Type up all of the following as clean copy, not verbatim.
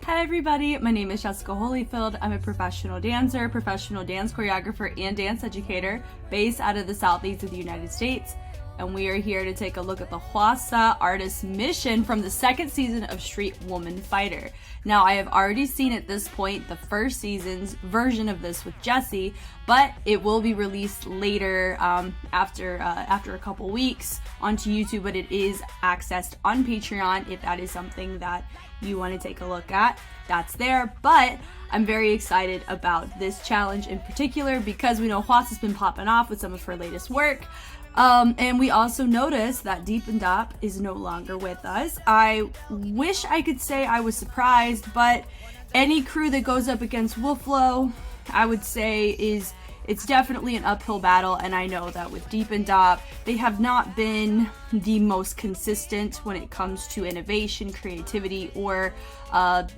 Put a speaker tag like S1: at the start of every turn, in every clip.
S1: Hi everybody, my name is Jessica Holyfield. I'm a professional dancer, professional dance choreographer, and dance educator based out of the southeast of the United States. And we are here to take a look at the Hwasa artist mission from the second season of Street Woman Fighter. Now, I have already seen at this point the first season's version of this with Jessie, but it will be released later after a couple weeks onto YouTube, but it is accessed on Patreon if that is something that you want to take a look at. That's there, but I'm very excited about this challenge in particular because we know Hwasa's been popping off with some of her latest work. And we also noticed that Deep and Dop is no longer with us. I wish I could say I was surprised, but any crew that goes up against Wolflow, I would say it's definitely an uphill battle, and I know that with Deep and Dop, they have not been the most consistent when it comes to innovation, creativity, or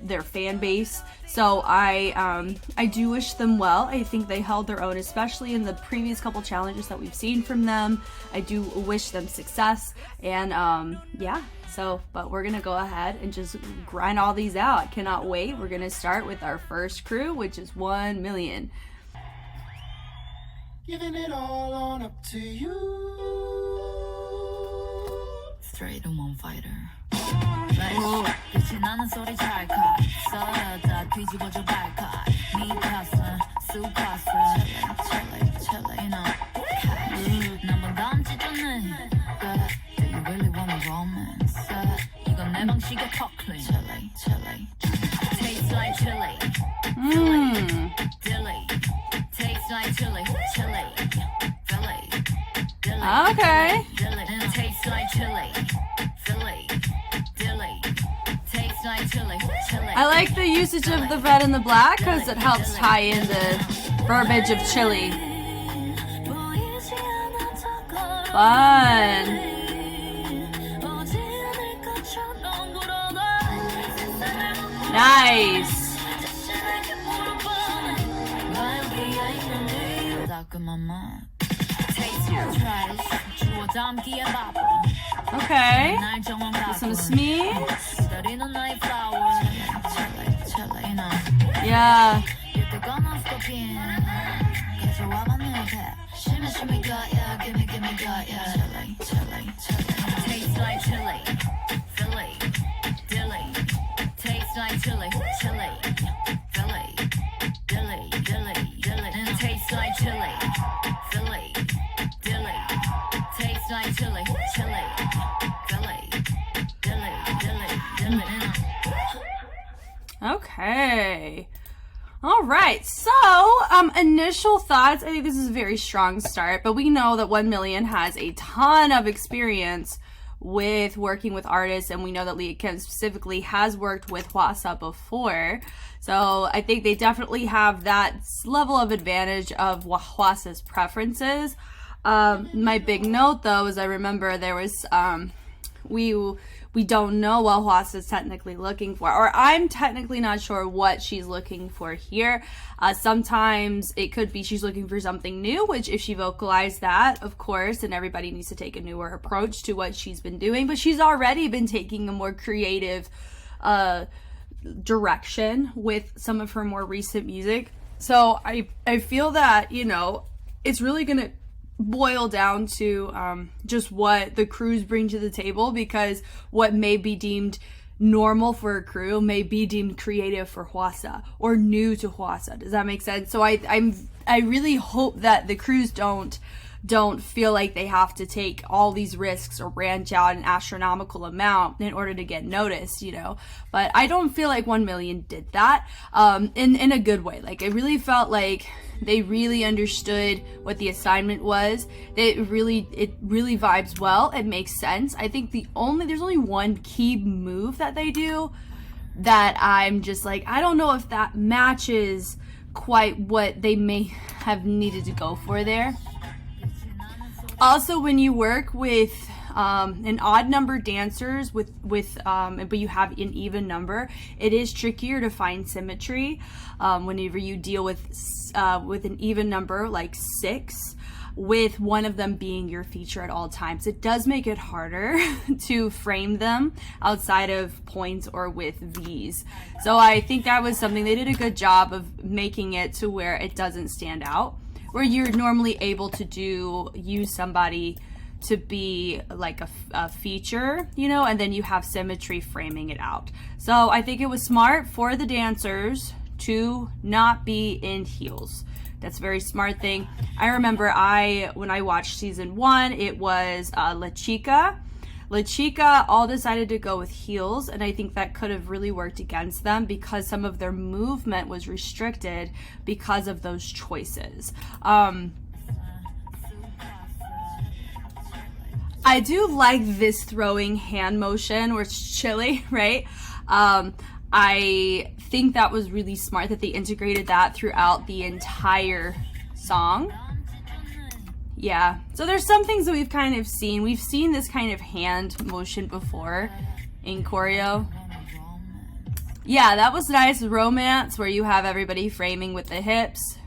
S1: their fan base. So I do wish them well. I think they held their own, especially in the previous couple challenges that we've seen from them. I do wish them success, and yeah. So, but we're gonna go ahead and just grind all these out. I cannot wait. We're gonna start with our first crew, which is 1 million.
S2: Giving it all on up to you. Straight woman fighter. 빛이 나는 소리 찰칵 썰어다 뒤집어줘 발칵 미카스 스우파2 칠레 나만 담지 않네. Do you really wanna romance? 이건 내 방식의 talking. 칠레 Tastes like chili. Dilly. Tastes like chili.
S1: Okay.
S2: Tastes like chili. Tastes like chili.
S1: I like the usage of the red and the black because it helps tie in the verbiage of chili. Fun. Nice. Okay. Some smears. Yeah.
S2: Tastes like chili. Tastes like chili. Tastes like chili. Tastes like chili.
S1: Okay. All right. So, initial thoughts. I think this is a very strong start, but we know that 1 million has a ton of experience with working with artists, and we know that Leah Kim specifically has worked with Hwasa before. So I think they definitely have that level of advantage of Hwasa's preferences. My big note though is I remember there was we don't know what Hwasa's technically looking for, or I'm technically not sure what she's looking for here. Sometimes it could be she's looking for something new, which if she vocalized that, of course, then everybody needs to take a newer approach to what she's been doing, but she's already been taking a more creative direction with some of her more recent music. So I feel that, you know, it's really gonna boil down to just what the crews bring to the table, because what may be deemed normal for a crew may be deemed creative for Hwasa or new to Hwasa. Does that make sense? So I really hope that the crews don't feel like they have to take all these risks or branch out an astronomical amount in order to get noticed, you know. But I don't feel like 1 million did that in a good way. Like, it really felt like they really understood what the assignment was. It really vibes well. It makes sense. I think there's only one key move that they do that I'm just like, I don't know if that matches quite what they may have needed to go for there. Also, when you work with an odd number dancers but you have an even number, it is trickier to find symmetry whenever you deal with an even number like 6. with one of them being your feature at all times. It does make it harder to frame them outside of points or with V's. So I think that was something they did a good job of making it to where it doesn't stand out, where you're normally able to use somebody to be like a feature, you know, and then you have symmetry framing it out. So I think it was smart for the dancers to not be in heels. That's a very smart thing. I remember when I watched season 1, it was La Chica. La Chica all decided to go with heels, and I think that could have really worked against them because some of their movement was restricted because of those choices. I do like this throwing hand motion where it's chilly, right? I think that was really smart that they integrated that throughout the entire song. Yeah, so there's some things that we've kind of seen. We've seen this kind of hand motion before in choreo. Yeah, that was nice. Romance, where you have everybody framing with the hips.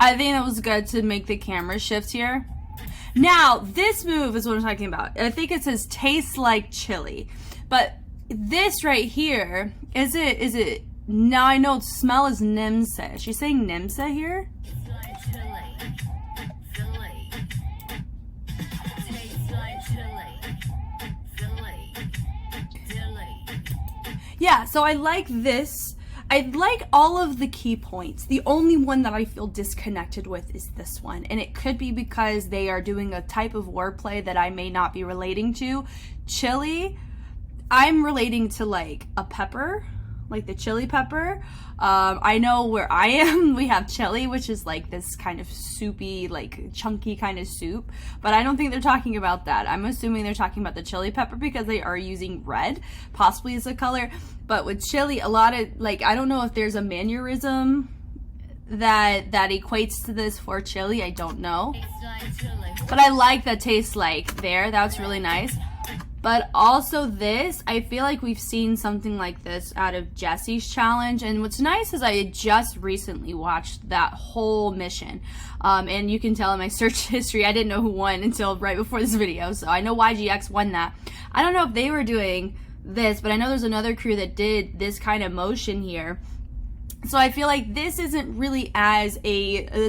S1: I think it was good to make the camera shift here. Now, this move is what I'm talking about. I think it says tastes like chili. But this right here, is it, now I know smell is nimsa. Is she saying nimsa here? Yeah, so I like this. I like all of the key points. The only one that I feel disconnected with is this one. And it could be because they are doing a type of wordplay that I may not be relating to. Chili, I'm relating to like a pepper, like the chili pepper. I know where I am, we have chili, which is like this kind of soupy, like chunky kind of soup. But I don't think they're talking about that. I'm assuming they're talking about the chili pepper because they are using red, possibly as a color. But with chili, a lot of, like, I don't know if there's a mannerism that equates to this for chili. I don't know. But I like that tastes like there. That's really nice. But also this, I feel like we've seen something like this out of Jesse's challenge. And what's nice is I had just recently watched that whole mission. And you can tell in my search history, I didn't know who won until right before this video. So I know YGX won that. I don't know if they were doing this, but I know there's another crew that did this kind of motion here. So I feel like this isn't really as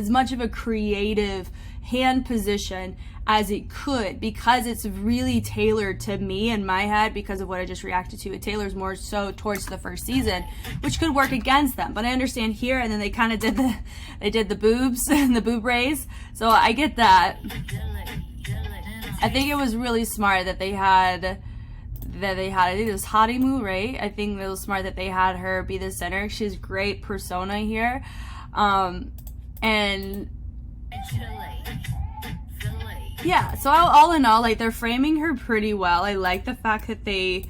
S1: much of a creative hand position as it could, because it's really tailored to me in my head because of what I just reacted to. It tailors more so towards the first season, which could work against them. But I understand here, and then they kind of did the boobs and the boob raise. So I get that. I think it was really smart that they had, I think it was Harimu, right? I think it was smart that they had her be the center. She's great persona here. And yeah, so all in all, like, they're framing her pretty well. I like the fact that they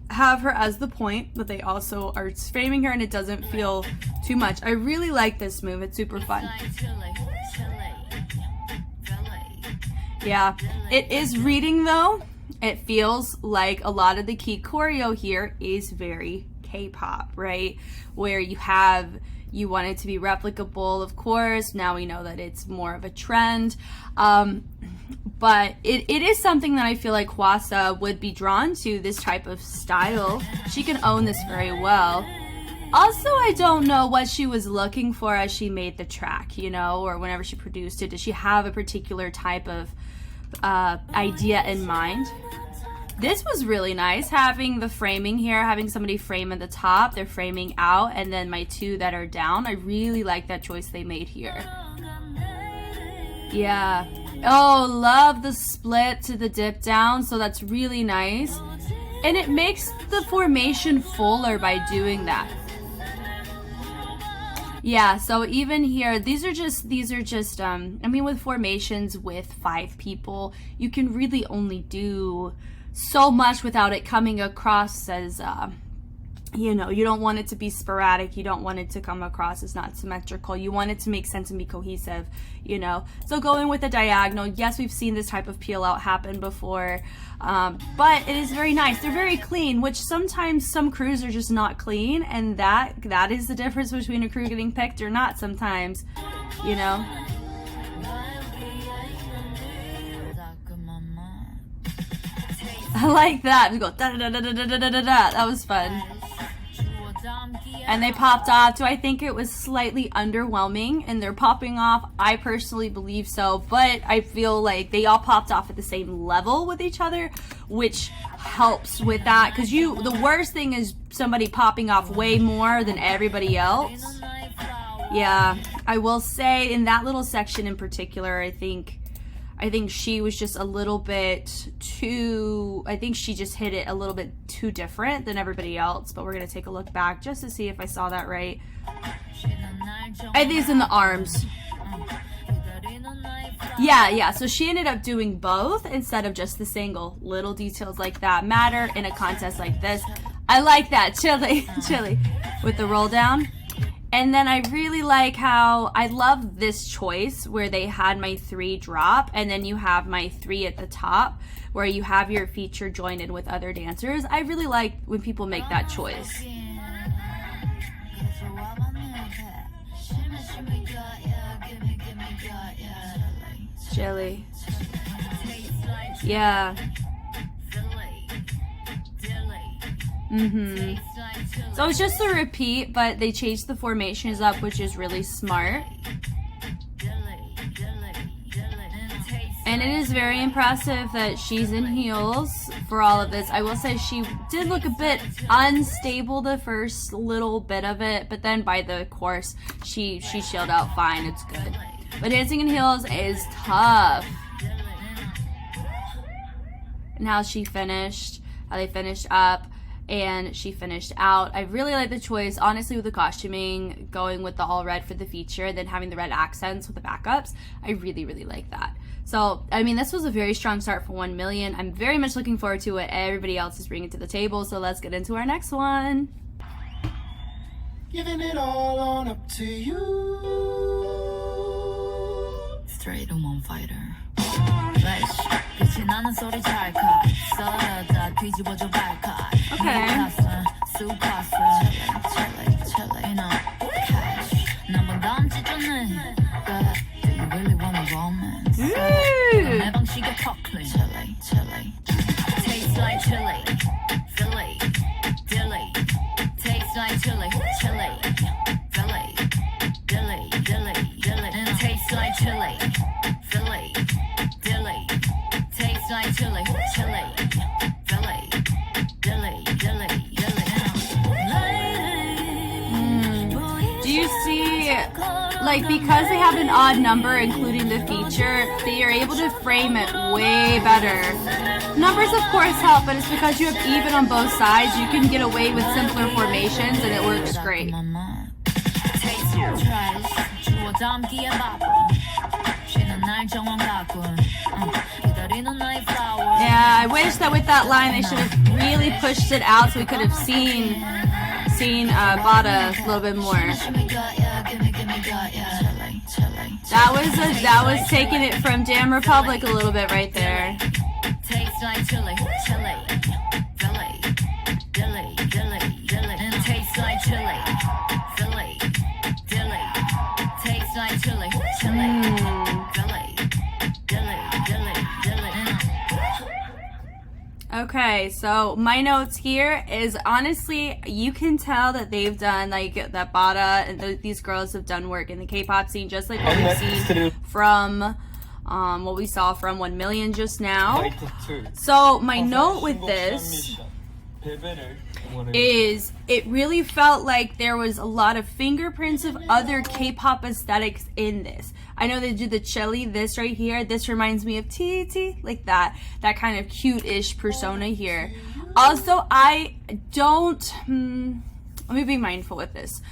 S1: have her as the point, but they also are framing her and it doesn't feel too much. I really like this move. It's super fun. Yeah, it is reading though. It feels like a lot of the key choreo here is very K-pop, right? Where you want it to be replicable, of course. Now we know that it's more of a trend. But it is something that I feel like Hwasa would be drawn to, this type of style. She can own this very well. Also, I don't know what she was looking for as she made the track, you know, or whenever she produced it. Did she have a particular type of idea in mind? This was really nice, having the framing here, having somebody frame at the top, they're framing out, and then my two that are down. I really like that choice they made here. Yeah. Oh, love the split to the dip down, so that's really nice. And it makes the formation fuller by doing that. Yeah, so even here, these are just, I mean, with formations with 5 people, you can really only do so much without it coming across as you know, you don't want it to be sporadic. You don't want it to come across as not symmetrical. You want it to make sense and be cohesive, you know. So going with the diagonal, yes, we've seen this type of peel out happen before, but it is very nice. They're very clean, which sometimes some crews are just not clean, and that is the difference between a crew getting picked or not sometimes, you know. I like that. We go da da da da da da da da. That was fun. And they popped off. Do I think it was slightly underwhelming and they're popping off? I personally believe so, but I feel like they all popped off at the same level with each other, which helps with that, because the worst thing is somebody popping off way more than everybody else. Yeah, I will say in that little section in particular, I think she was just a little bit too, I think she just hit it a little bit too different than everybody else, but we're going to take a look back just to see if I saw that right. I think it's in the arms. Yeah, so she ended up doing both instead of just the single. Little details like that matter in a contest like this. I like that, chilly, with the roll down. And then I really like how, I love this choice where they had my 3 drop and then you have my 3 at the top where you have your feature joined in with other dancers. I really like when people make that choice. Chilly. Yeah. So it's just a repeat, but they changed the formations up, which is really smart. And it is very impressive that she's in heels for all of this. I will say she did look a bit unstable the first little bit of it, but then by the course, she chilled out fine. It's good. But dancing in heels is tough. And how they finished up. And she finished out. I really like the choice, honestly, with the costuming, going with the all red for the feature, then having the red accents with the backups. I really, really like that. So, I mean, this was a very strong start for 1 million. I'm very much looking forward to what everybody else is bringing to the table. So let's get into our next one.
S3: Giving it all on up to you.
S2: Straight woman fighter. 빛이 나는 소리 잘 커. 썰어다 뒤집어줘 발칸.
S1: Okay.
S2: 스우파2. You know, cash. 난번 다음 주전에. Do you really wanna romance? 내 방식의 턱클린. Chili. Tastes like chili. Philly. Dilly. Tastes like chili. Philly. Dilly. Tastes like chili. Philly. Dilly. Tastes like chili. Philly. Dilly.
S1: Do you see, like, because they have an odd number including the feature, they are able to frame it way better. Numbers of course help, but it's because you have even on both sides. You can get away with simpler formations and it works great. Yeah, I wish that with that line they should have really pushed it out so we could have seen Bada a little bit more. That was taking it from Jam Republic a little bit right there.
S2: Tastes like chili. Dilly. Tastes like chili. Philly. Dilly. Tastes like chili.
S1: Okay, so my notes here is, honestly, you can tell that they've done, like, that Bada and these girls have done work in the K-pop scene, just like what we've seen from what we saw from 1 million just now. So my note with this is it really felt like there was a lot of fingerprints of other K-pop aesthetics in this. I know they do the chili, this right here. This reminds me of TT, like that kind of cute-ish persona here. Also, I don't, let me be mindful with this.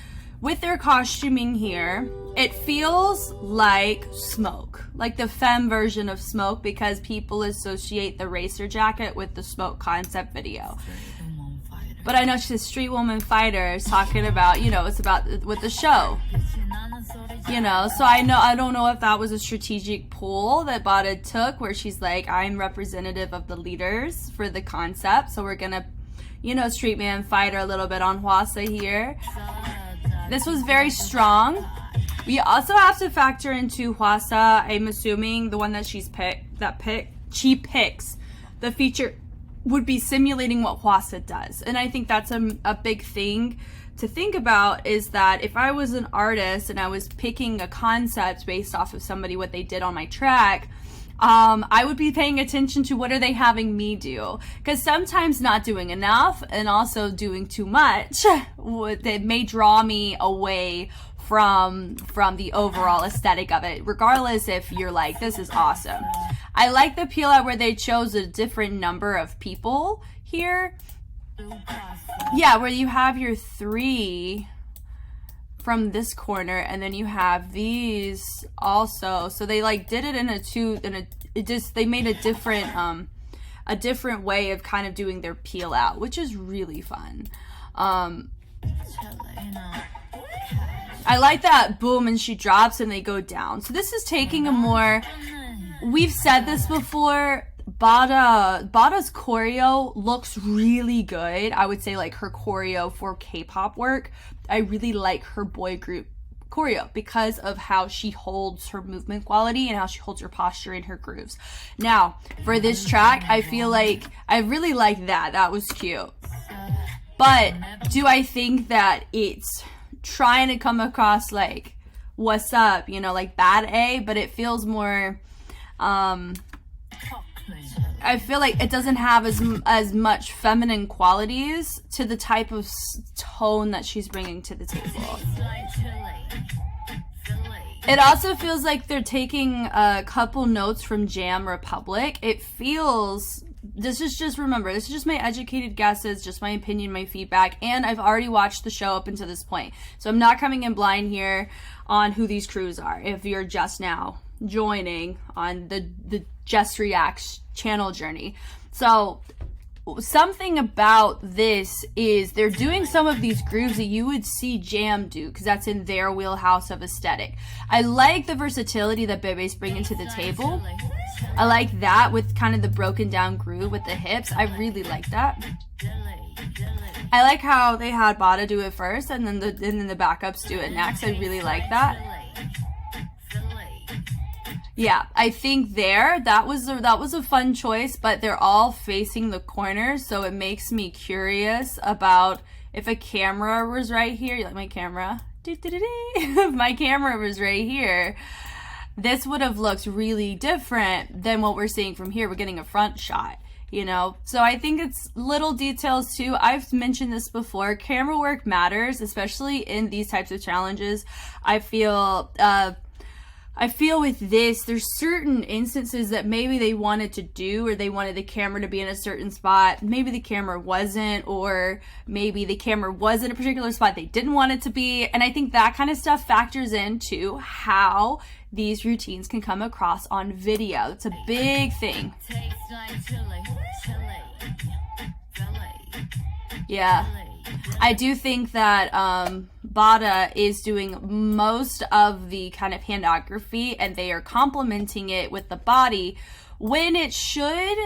S1: With their costuming here, it feels like Smoke, like the femme version of Smoke, because people associate the racer jacket with the Smoke concept video. But I know she's a street woman fighter. Is talking about, you know, it's about with the show. You know, so I don't know if that was a strategic pull that Bada took, where she's like, I'm representative of the leaders for the concept, so we're gonna, you know, street man fighter a little bit on Hwasa here. This was very strong. We also have to factor into Hwasa. I'm assuming the one that she picks, the feature would be simulating what Hwasa does. And I think that's a big thing to think about, is that if I was an artist and I was picking a concept based off of somebody, what they did on my track, I would be paying attention to what are they having me do, because sometimes not doing enough and also doing too much that may draw me away from the overall aesthetic of it, regardless if you're like, this is awesome. I like the peel out where they chose a different number of people here. Yeah, where you have your 3 from this corner, and then you have these also. So they like did it in they made a different way of kind of doing their peel out, which is really fun. I like that boom and she drops and they go down. So this is taking a more, we've said this before, Bada's choreo looks really good. I would say like her choreo for K-pop work, I really like her boy group choreo because of how she holds her movement quality and how she holds her posture in her grooves. Now, for this track, I feel like I really like that. That was cute. But do I think that it's trying to come across like, what's up, you know, like bad A, but it feels more, I feel like it doesn't have as much feminine qualities to the type of tone that she's bringing to the table. It also feels like they're taking a couple notes from Jam Republic. It feels, this is just my educated guesses, just my opinion, my feedback, and I've already watched the show up until this point. So I'm not coming in blind here on who these crews are, if you're just now joining on the Just Reacts channel journey. So something about this is they're doing some of these grooves that you would see Jam do, because that's in their wheelhouse of aesthetic. I like the versatility that BEBE's bringing to the table. I like that with kind of the broken down groove with the hips. I really like that. I like how they had Bada do it first and then the backups do it next. I really like that. Yeah, I think that was a fun choice, but they're all facing the corners, so it makes me curious about if a camera was right here. You like my camera? If my camera was right here, this would have looked really different than what we're seeing from here. We're getting a front shot, you know? So I think it's little details too. I've mentioned this before. Camera work matters, especially in these types of challenges. I feel with this, there's certain instances that maybe they wanted to do, or they wanted the camera to be in a certain spot. Maybe the camera wasn't, or maybe the camera was in a particular spot they didn't want it to be. And I think that kind of stuff factors into how these routines can come across on video. It's a big thing. Yeah. I do think that Bada is doing most of the kind of handography, and they are complementing it with the body when it should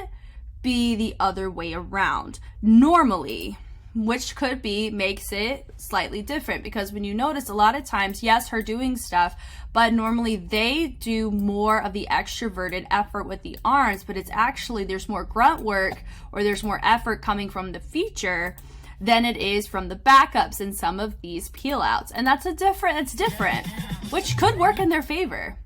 S1: be the other way around normally, which could be makes it slightly different, because when you notice a lot of times, yes, her doing stuff, but normally they do more of the extroverted effort with the arms, but it's actually there's more grunt work or there's more effort coming from the feature than it is from the backups in some of these peel outs. And it's different, which could work in their favor.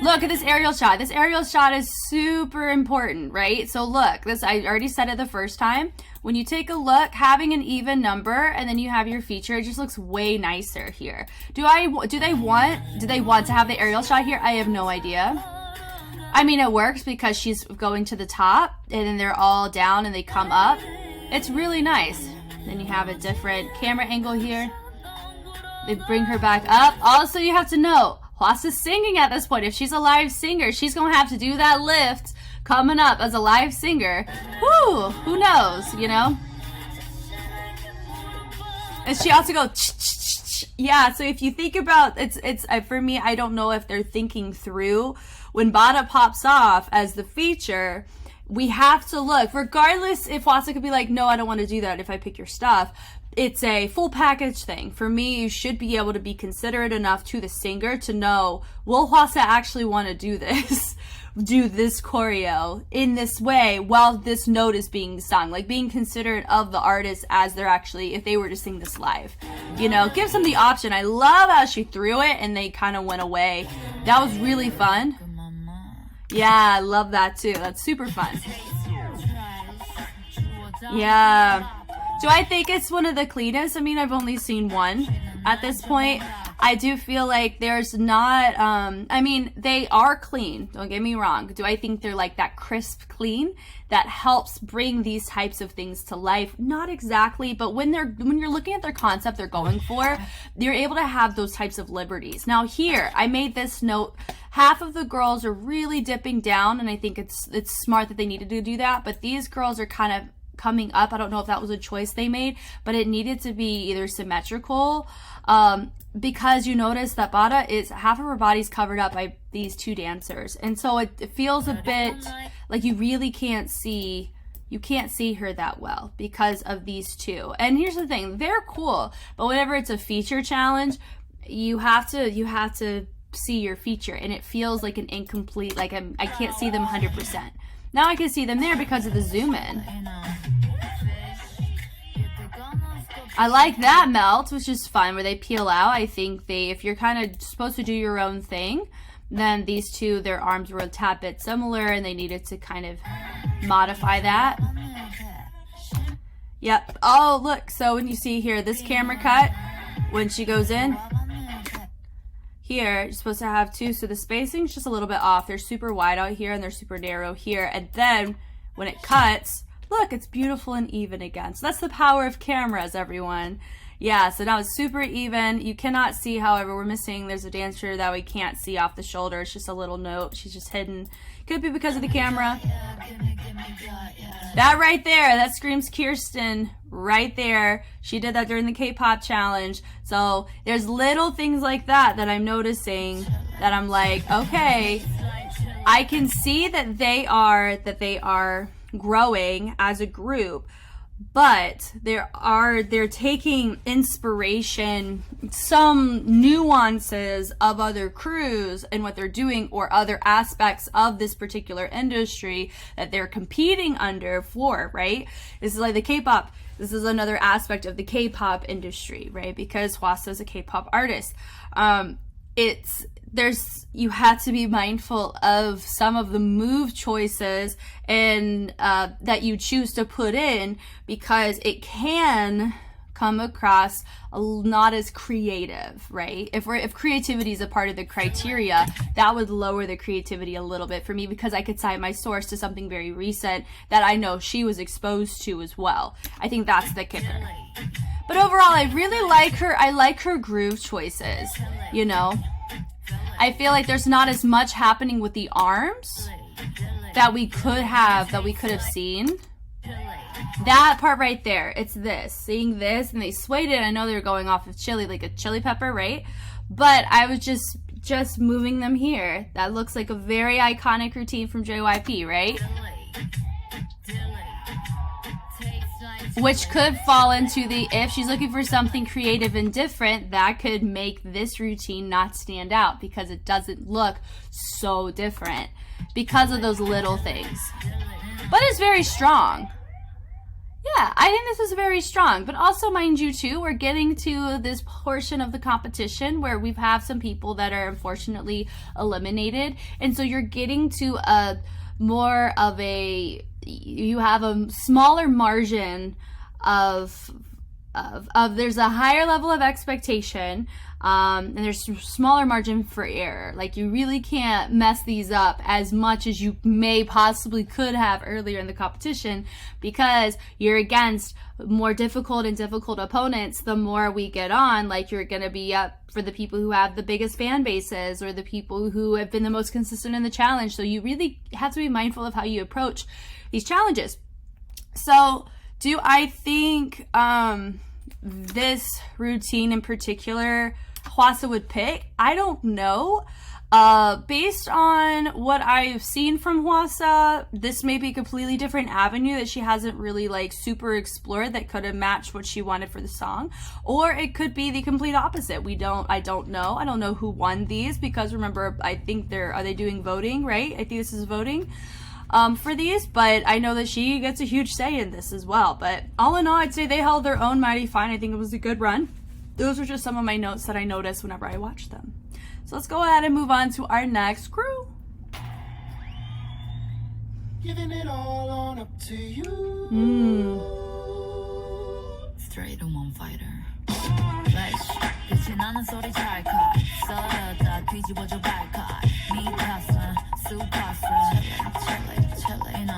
S1: Look at this aerial shot. This aerial shot is super important, right? So look, I already said it the first time. When you take a look, having an even number and then you have your feature, it just looks way nicer here. Do they want to have the aerial shot here? I have no idea. I mean, it works because she's going to the top and then they're all down and they come up. It's really nice. Then you have a different camera angle here. They bring her back up. Also, you have to know, Hwasa's singing at this point. If she's a live singer, she's going to have to do that lift coming up as a live singer. Woo! Who knows, you know? And she also goes, yeah. So if you think about it's for me, I don't know if they're thinking through when Bada pops off as the feature. We have to look, regardless if Hwasa could be like, no, I don't want to do that if I pick your stuff. It's a full package thing. For me, you should be able to be considerate enough to the singer to know, will Hwasa actually want to do this? Do this choreo in this way while this note is being sung, like being considerate of the artist as they're actually, if they were to sing this live, you know, gives them the option. I love how she threw it and they kind of went away. That was really fun. Yeah, I love that too. That's super fun. Yeah. Do I think it's one of the cleanest? I mean, I've only seen one at this point. I do feel like there's not, I mean, they are clean. Don't get me wrong. Do I think they're like that crisp clean that helps bring these types of things to life? Not exactly, but when you're looking at their concept they're going for, you're able to have those types of liberties. Now here, I made this note. Half of the girls are really dipping down, and I think it's smart that they needed to do that, but these girls are kind of coming up. I don't know if that was a choice they made, but it needed to be either symmetrical, because you notice that Bada is half of her body's covered up by these two dancers, and so it feels a bit like you really can't see her that well because of these two. And here's the thing, they're cool, but whenever it's a feature challenge, you have to see your feature, and it feels like an incomplete, like I can't see them 100%. Now I can see them there because of the zoom in. I like that melt, which is fun, where they peel out. I think if you're kind of supposed to do your own thing, then these two, their arms were a tad bit similar, and they needed to kind of modify that. Yep. Oh, look. So when you see here, this camera cut, when she goes in, here, you're supposed to have two, so the spacing's just a little bit off. They're super wide out here, and they're super narrow here. And then when it cuts, look, it's beautiful and even again. So that's the power of cameras, everyone. Yeah, so now it's super even. You cannot see, however, we're missing, there's a dancer that we can't see off the shoulder. It's just a little note. She's just hidden. Could be because of the camera. That right there, that screams Kirsten right there. She did that during the K-pop challenge. So there's little things like that that I'm noticing that I'm like, okay, I can see that they are growing as a group, but they're taking inspiration, some nuances of other crews and what they're doing, or other aspects of this particular industry that they're competing under for, right? This is like the K-pop. This is another aspect of the K-pop industry, right? Because Hwasa is a K-pop artist. You have to be mindful of some of the move choices and that you choose to put in, because it can come across not as creative, right? If creativity is a part of the criteria, that would lower the creativity a little bit for me, because I could cite my source to something very recent that I know she was exposed to as well. I think that's the kicker. But overall, I really like her. I like her groove choices, you know? I feel like there's not as much happening with the arms that we could have seen. That part right there, it's this, seeing this, and they swayed it. I know they were going off of chili, like a chili pepper, right? But I was just moving them here. That looks like a very iconic routine from JYP, right? Which could fall into the, if she's looking for something creative and different, that could make this routine not stand out, because it doesn't look so different because of those little things. But it's very strong. Yeah, I think this is very strong. But also, mind you, too, we're getting to this portion of the competition where we have some people that are unfortunately eliminated. And so you're getting to you have a smaller margin of there's a higher level of expectation, and there's a smaller margin for error. Like, you really can't mess these up as much as you may possibly could have earlier in the competition, because you're against more difficult opponents. The more we get on, like, you're gonna be up for the people who have the biggest fan bases, or the people who have been the most consistent in the challenge. So you really have to be mindful of how you approach these challenges. So do I think this routine in particular Hwasa would pick. I don't know. Based on what I've seen from Hwasa, this may be a completely different avenue that she hasn't really like super explored that could have matched what she wanted for the song. Or it could be the complete opposite. I don't know. I don't know who won these because remember, I think are they doing voting, right? I think this is voting for these, but I know that she gets a huge say in this as well. But all in all, I'd say they held their own mighty fine. I think it was a good run. Those were just some of my notes that I noticed whenever I watched them. So let's go ahead and move on to our next crew.
S3: Giving it all on up to you.
S2: Straight woman fighter. Flesh. 빛이 나는 소리 잘 컷. 썰었다 뒤집어줘 발컷. 미카사, 스우파2. Chilly, no.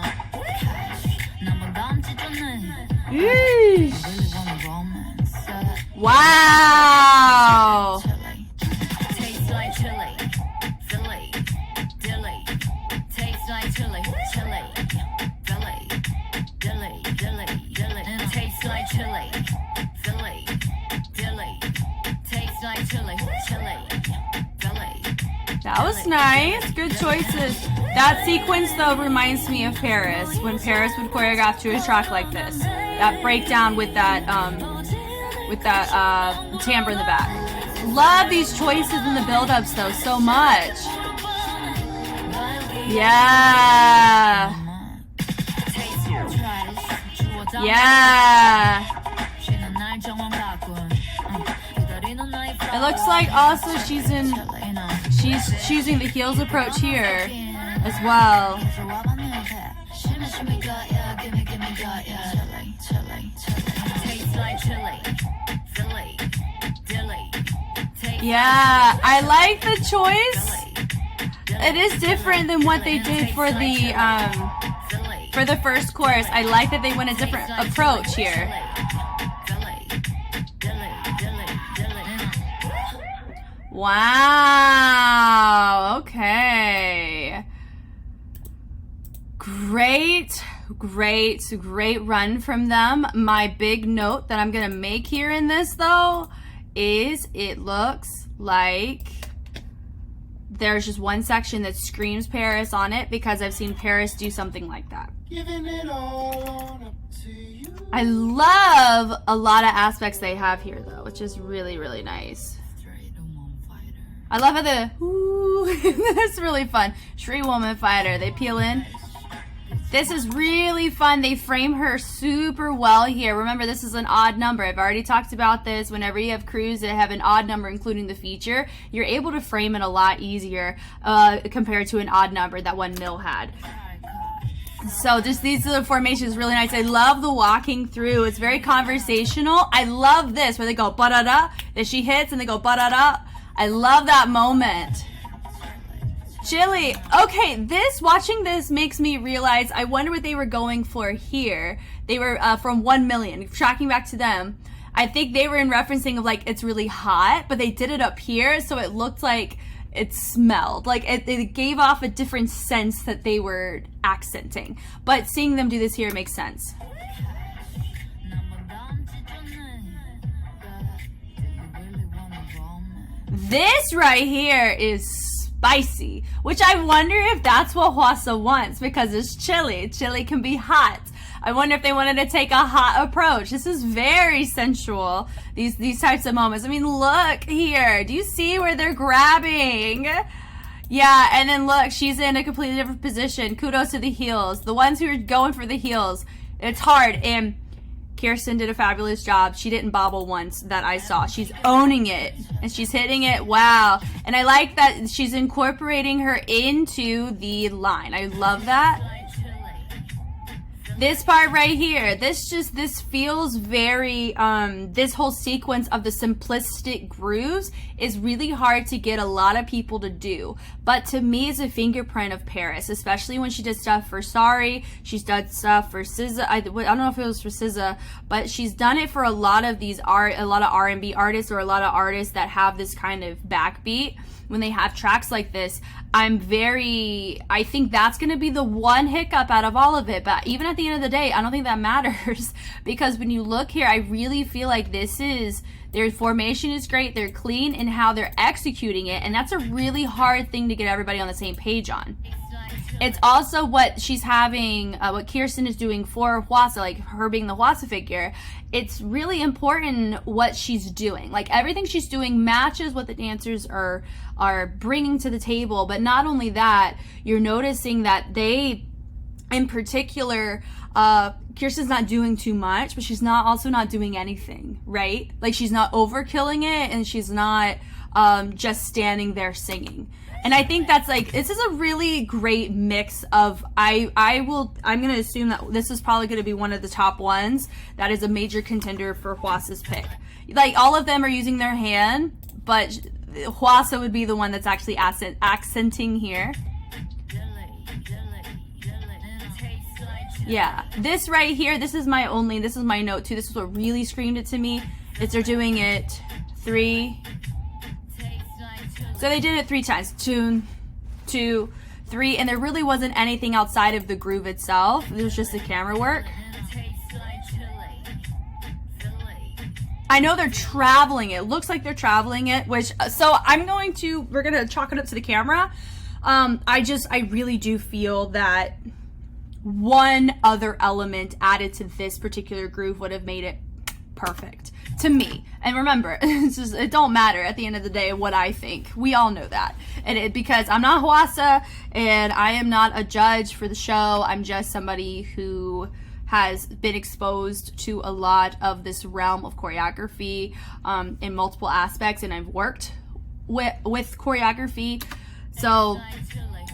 S2: 나만 감지 좋네. Really wanna romance.
S1: Wow.
S2: Tastes like chili, Philly, dilly. Tastes like chili, Philly, dilly. And tastes like chili, Philly, dilly. Tastes like chili, Philly.
S1: That was nice. Good choices. That sequence though reminds me of Paris, when Paris would choreograph to a track like this. That breakdown with that timbre in the back. Love these choices in the build-ups though so much. Yeah. Yeah. It looks like also she's choosing the heels approach here as well. Yeah, I like the choice. It is different than what they did for the first chorus. I like that they went a different approach here. Wow, okay. Great run from them. My big note that I'm gonna make here in this though is it looks like there's just one section that screams Paris on it because I've seen Paris do something like that.
S3: Giving it all on up to you.
S1: I love a lot of aspects they have here though, which is really, really nice. I love how the ooh, that's really fun. Shri Woman Fighter, they peel in. This is really fun. They frame her super well here. Remember, this is an odd number. I've already talked about this. Whenever you have crews that have an odd number, including the feature, you're able to frame it a lot easier compared to an odd number that 1mil had. So just these are the formations, really nice. I love the walking through. It's very conversational. I love this where they go ba-da-da, that she hits and they go ba-da-da. I love that moment. Chili. Okay, watching this makes me realize, I wonder what they were going for here. They were from 1 million, tracking back to them. I think they were in referencing of like, it's really hot, but they did it up here, so it looked like it smelled. Like it gave off a different sense that they were accenting. But seeing them do this here makes sense. This right here is spicy, which I wonder if that's what Hwasa wants because it's chili. Chili can be hot. I wonder if they wanted to take a hot approach. This is very sensual, these types of moments. I mean, look here. Do you see where they're grabbing? Yeah, and then look, she's in a completely different position. Kudos to the heels. The ones who are going for the heels, it's hard. And Kirsten did a fabulous job. She didn't bobble once that I saw. She's owning it and she's hitting it. Wow. And I like that she's incorporating her into the line. I love that. This part right here, this feels very, this whole sequence of the simplistic grooves is really hard to get a lot of people to do. But to me, it's a fingerprint of Paris, especially when she did stuff for Sorry. She's done stuff for SZA. I don't know if it was for SZA, but she's done it for a lot of these a lot of R&B artists or a lot of artists that have this kind of backbeat. When they have tracks like this, I think that's going to be the one hiccup out of all of it. But even at the end end of the day, I don't think that matters because when you look here, I really feel like their formation is great. They're clean in how they're executing it. And that's a really hard thing to get everybody on the same page on. It's also what she's having, what Kirsten is doing for Hwasa, like her being the Hwasa figure. It's really important what she's doing. Like everything she's doing matches what the dancers are bringing to the table. But not only that, you're noticing that they, in particular, Kirsten's not doing too much, but she's also not doing anything, right? Like she's not overkilling it and she's not just standing there singing. And I think that's like, this is a really great mix of, I'm going to assume that this is probably going to be one of the top ones that is a major contender for Hwasa's pick. Like all of them are using their hand, but Hwasa would be the one that's actually accenting here. Yeah, this right here, this is my note too. This is what really screamed it to me. They're doing it 3. So they did it 3 times. 2, 2, 3, and there really wasn't anything outside of the groove itself. It was just the camera work. I know they're traveling it. It looks like they're traveling it, which, so we're gonna chalk it up to the camera. I really do feel that one other element added to this particular groove would have made it perfect to me. And remember, it don't matter at the end of the day what I think. We all know that. And because I'm not Hwasa and I am not a judge for the show, I'm just somebody who has been exposed to a lot of this realm of choreography in multiple aspects, and I've worked with choreography. So,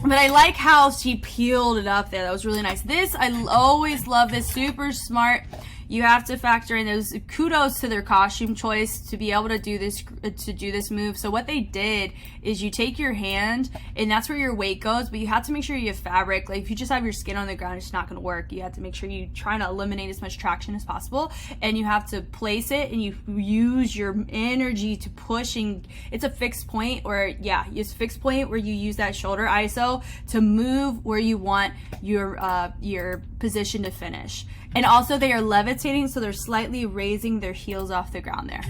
S1: but I like how she peeled it up there. That was really nice. I always love this. Super smart. You have to factor in those kudos to their costume choice to be able to do this move. So what they did is you take your hand, and that's where your weight goes, but you have to make sure you have fabric. Like if you just have your skin on the ground, it's not going to work. You have to make sure you try to eliminate as much traction as possible, and you have to place it, and you use your energy to push. And it's a fixed point, or it's a fixed point where you use that shoulder ISO to move where you want your position to finish. And also they are levitating, so they're slightly raising their heels off the ground there.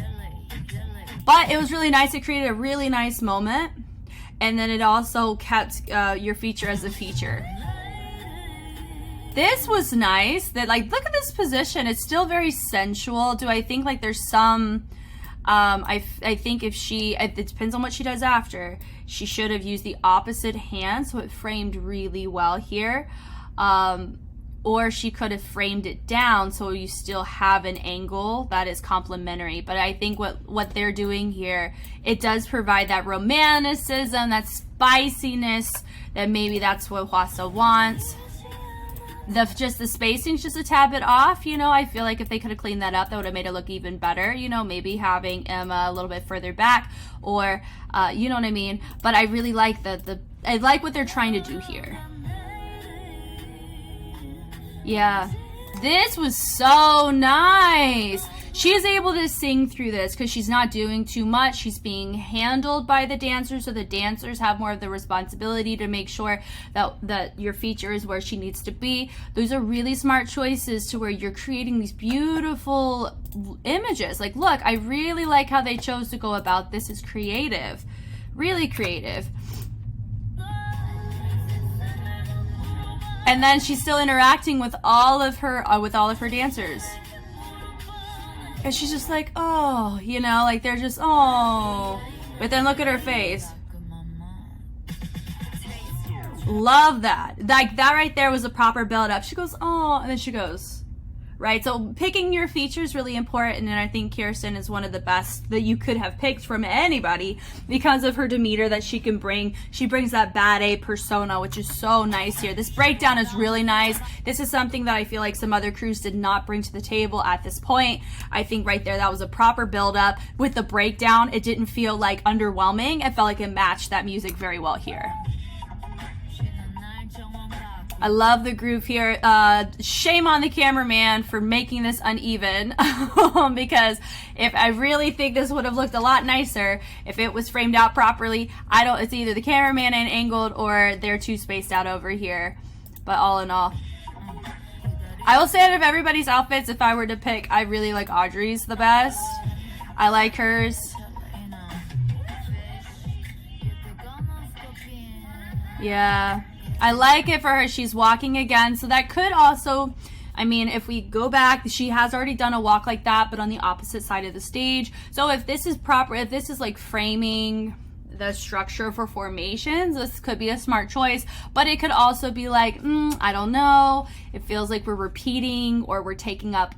S1: But it was really nice. It created a really nice moment. And then it also kept your feature as a feature. This was nice. That, like, look at this position. It's still very sensual. Do I think like there's some... I think it depends on what she does after. She should have used the opposite hand, so it framed really well here. Or she could have framed it down so you still have an angle that is complementary. But I think what they're doing here, it does provide that romanticism, that spiciness, that maybe that's what Hwasa wants. Just the spacing's just a tad bit off, you know. I feel like if they could have cleaned that up, that would have made it look even better, you know, maybe having Emma a little bit further back, or you know what I mean. But I really like I like what they're trying to do here. Yeah, this was so nice. She is able to sing through this because she's not doing too much. She's being handled by the dancers, so the dancers have more of the responsibility to make sure that your feature is where she needs to be. Those are really smart choices to where you're creating these beautiful images. Like, look, I really like how they chose to go about this. Is creative, really creative. And then she's still interacting with all of her dancers. And she's just like, oh, you know, like they're just, oh. But then look at her face. Love that. Like that right there was a proper build up. She goes, oh, and then she goes. Right, so picking your feature is really important, and I think Kirsten is one of the best that you could have picked from anybody because of her demeanor that she can bring. She brings that bad A persona, which is so nice here. This breakdown is really nice. This is something that I feel like some other crews did not bring to the table at this point. I think right there, that was a proper build up. With the breakdown, it didn't feel like underwhelming. It felt like it matched that music very well here. I love the groove here. Shame on the cameraman for making this uneven because if I really think this would have looked a lot nicer if it was framed out properly. It's either the cameraman ain't angled or they're too spaced out over here. But all in all, I will say out of everybody's outfits, if I were to pick, I really like Audrey's the best. I like hers. Yeah, I like it for her. She's walking again, so that could also, I mean, if we go back, she has already done a walk like that, but on the opposite side of the stage. So if this is proper, if this is like framing the structure for formations, this could be a smart choice, but it could also be like, I don't know, it feels like we're repeating, or we're taking up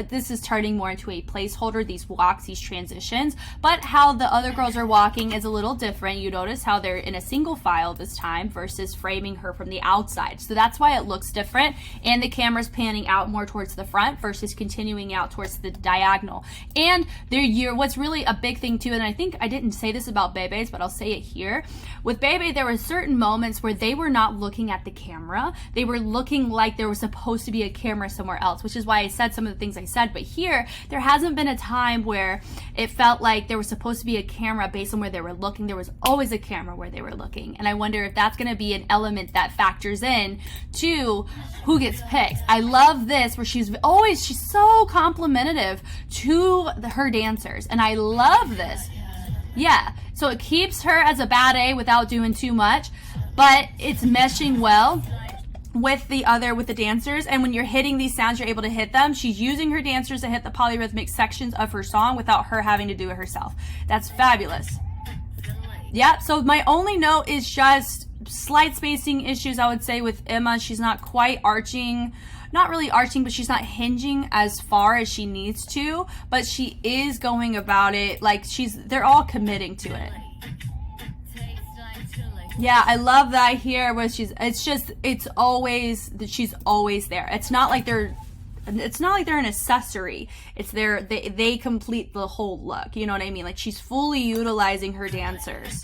S1: this is turning more into a placeholder, these walks, these transitions. But how the other girls are walking is a little different. You notice how they're in a single file this time versus framing her from the outside, so that's why it looks different, and the camera's panning out more towards the front versus continuing out towards the diagonal. And what's really a big thing too, and I think I didn't say this about BEBE's, but I'll say it here. With BEBE, there were certain moments where they were not looking at the camera. They were looking like there was supposed to be a camera somewhere else, which is why I said some of the things I said. But here, there hasn't been a time where it felt like there was supposed to be a camera based on where they were looking. There was always a camera where they were looking. And I wonder if that's going to be an element that factors in to who gets picked. I love this where she's so complimentary to her dancers. And I love this. Yeah, so it keeps her as a bad A without doing too much, but it's meshing well with the dancers. And when you're hitting these sounds, you're able to hit them. She's using her dancers to hit the polyrhythmic sections of her song without her having to do it herself. That's fabulous. Yeah, so my only note is just slight spacing issues, I would say, with Emma. She's not quite arching. Not really arching, but she's not hinging as far as she needs to, but she is going about it like they're all committing to it. Yeah, I love that here where she's always there. It's not like they're an accessory. It's they complete the whole look. You know what I mean? Like she's fully utilizing her dancers.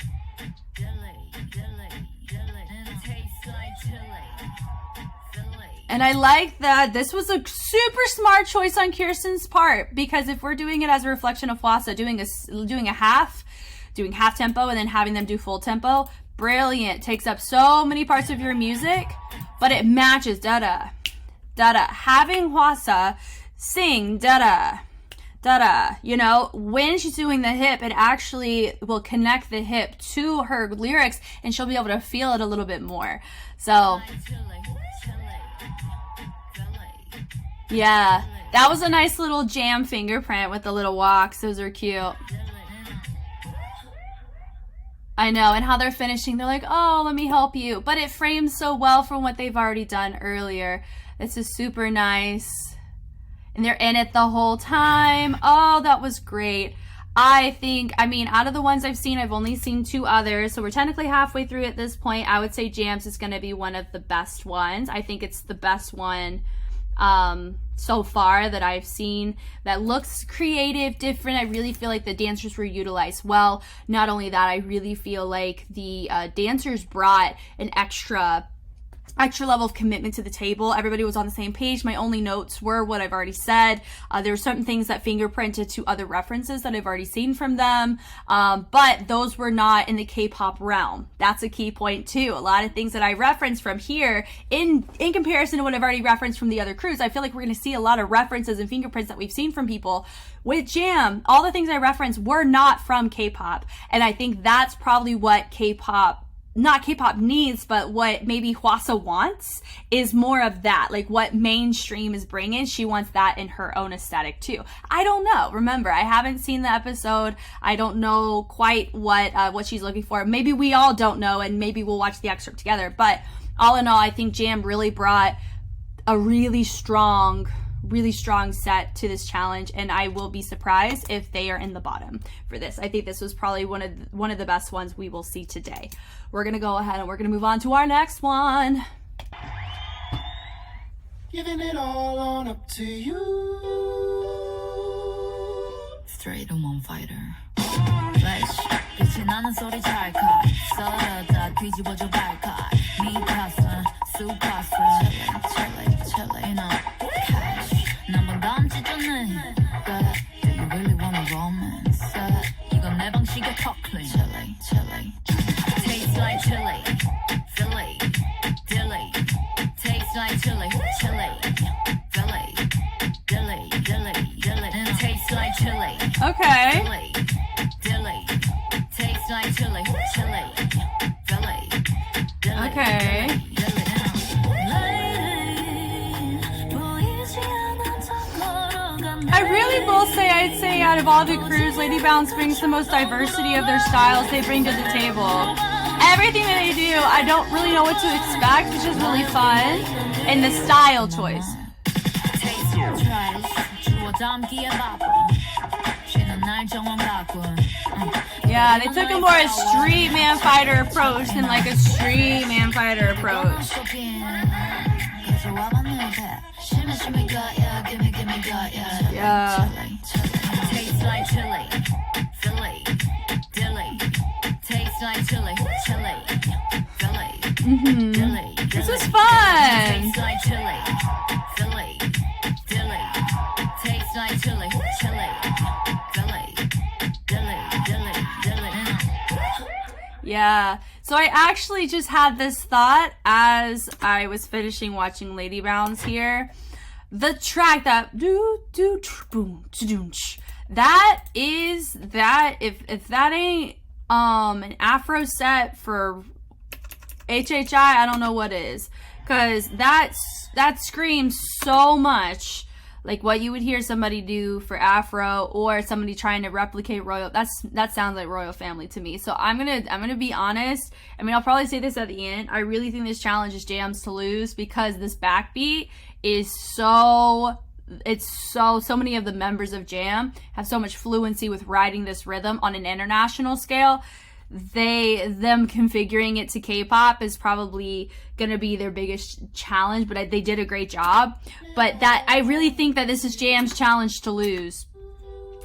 S1: And I like that this was a super smart choice on Kirsten's part, because if we're doing it as a reflection of Hwasa, doing half tempo and then having them do full tempo, brilliant. Takes up so many parts of your music, but it matches da-da, da-da. Having Hwasa sing da-da, da-da, you know, when she's doing the hip, it actually will connect the hip to her lyrics and she'll be able to feel it a little bit more. So yeah, that was a nice little jam fingerprint with the little walks. Those are cute. I know, and how they're finishing, they're like, oh, let me help you. But it frames so well from what they've already done earlier. This is super nice. And they're in it the whole time. Oh, that was great. I mean, out of the ones I've seen, I've only seen 2 others. So we're technically halfway through at this point. I would say Jams is going to be one of the best ones. I think it's the best one so far that I've seen that looks creative, different. I really feel like the dancers were utilized well. Not only that, I really feel like the dancers brought an extra level of commitment to the table. Everybody was on the same page. My only notes were what I've already said. There were certain things that fingerprinted to other references that I've already seen from them, but those were not in the K-pop realm. That's a key point too. A lot of things that I referenced from here in comparison to what I've already referenced from the other crews, I feel like we're going to see a lot of references and fingerprints that we've seen from people. With Jam, all the things I referenced were not from K-pop, and I think that's probably what not K-pop needs, but what maybe Hwasa wants is more of that, like what mainstream is bringing. She wants that in her own aesthetic too. I don't know. Remember, I haven't seen the episode. I don't know quite what she's looking for. Maybe we all don't know, and maybe we'll watch the excerpt together. But all in all, I think Jam really brought a really strong set to this challenge, and I will be surprised if they are in the bottom for this. I think this was probably one of the best ones we will see today. We're gonna go ahead and we're gonna move on to our next one.
S3: Giving it all on up to you.
S2: Straight woman fighter. 빛이 나는 소리 잘 커. 썰어다 뒤집어줘 발칼. 미카슨, 스우파2. Chilly, you know. Cash. 난번 담지 않네. Do you really wanna romance? 이건 내 방식의 talking. Chilly. Tastes like chili. Philly. Dilly. Tastes like chili.
S1: Okay. Okay. I really will say, I'd say out of all the crews, Lady Bounce brings the most diversity of their styles they bring to the table. Everything that they do, I don't really know what to expect, which is really fun. And the style choice. Yeah, they took a more street man fighter approach than like a street man fighter approach. Yeah. This is fun. Yeah, so I actually just had this thought as I was finishing watching Lady Bounce here. The track that do do boom that is that if that ain't an Afro set for HHI, I don't know what is, because that screams so much like what you would hear somebody do for Afro or somebody trying to replicate Royal. That sounds like Royal Family to me. So I'm gonna be honest. I mean, I'll probably say this at the end. I really think this challenge is Jam's to lose because this backbeat is so many of the members of Jam have so much fluency with riding this rhythm on an international scale. Them configuring it to K-pop is probably gonna be their biggest challenge, but they did a great job. But that I really think that this is Jam's challenge to lose.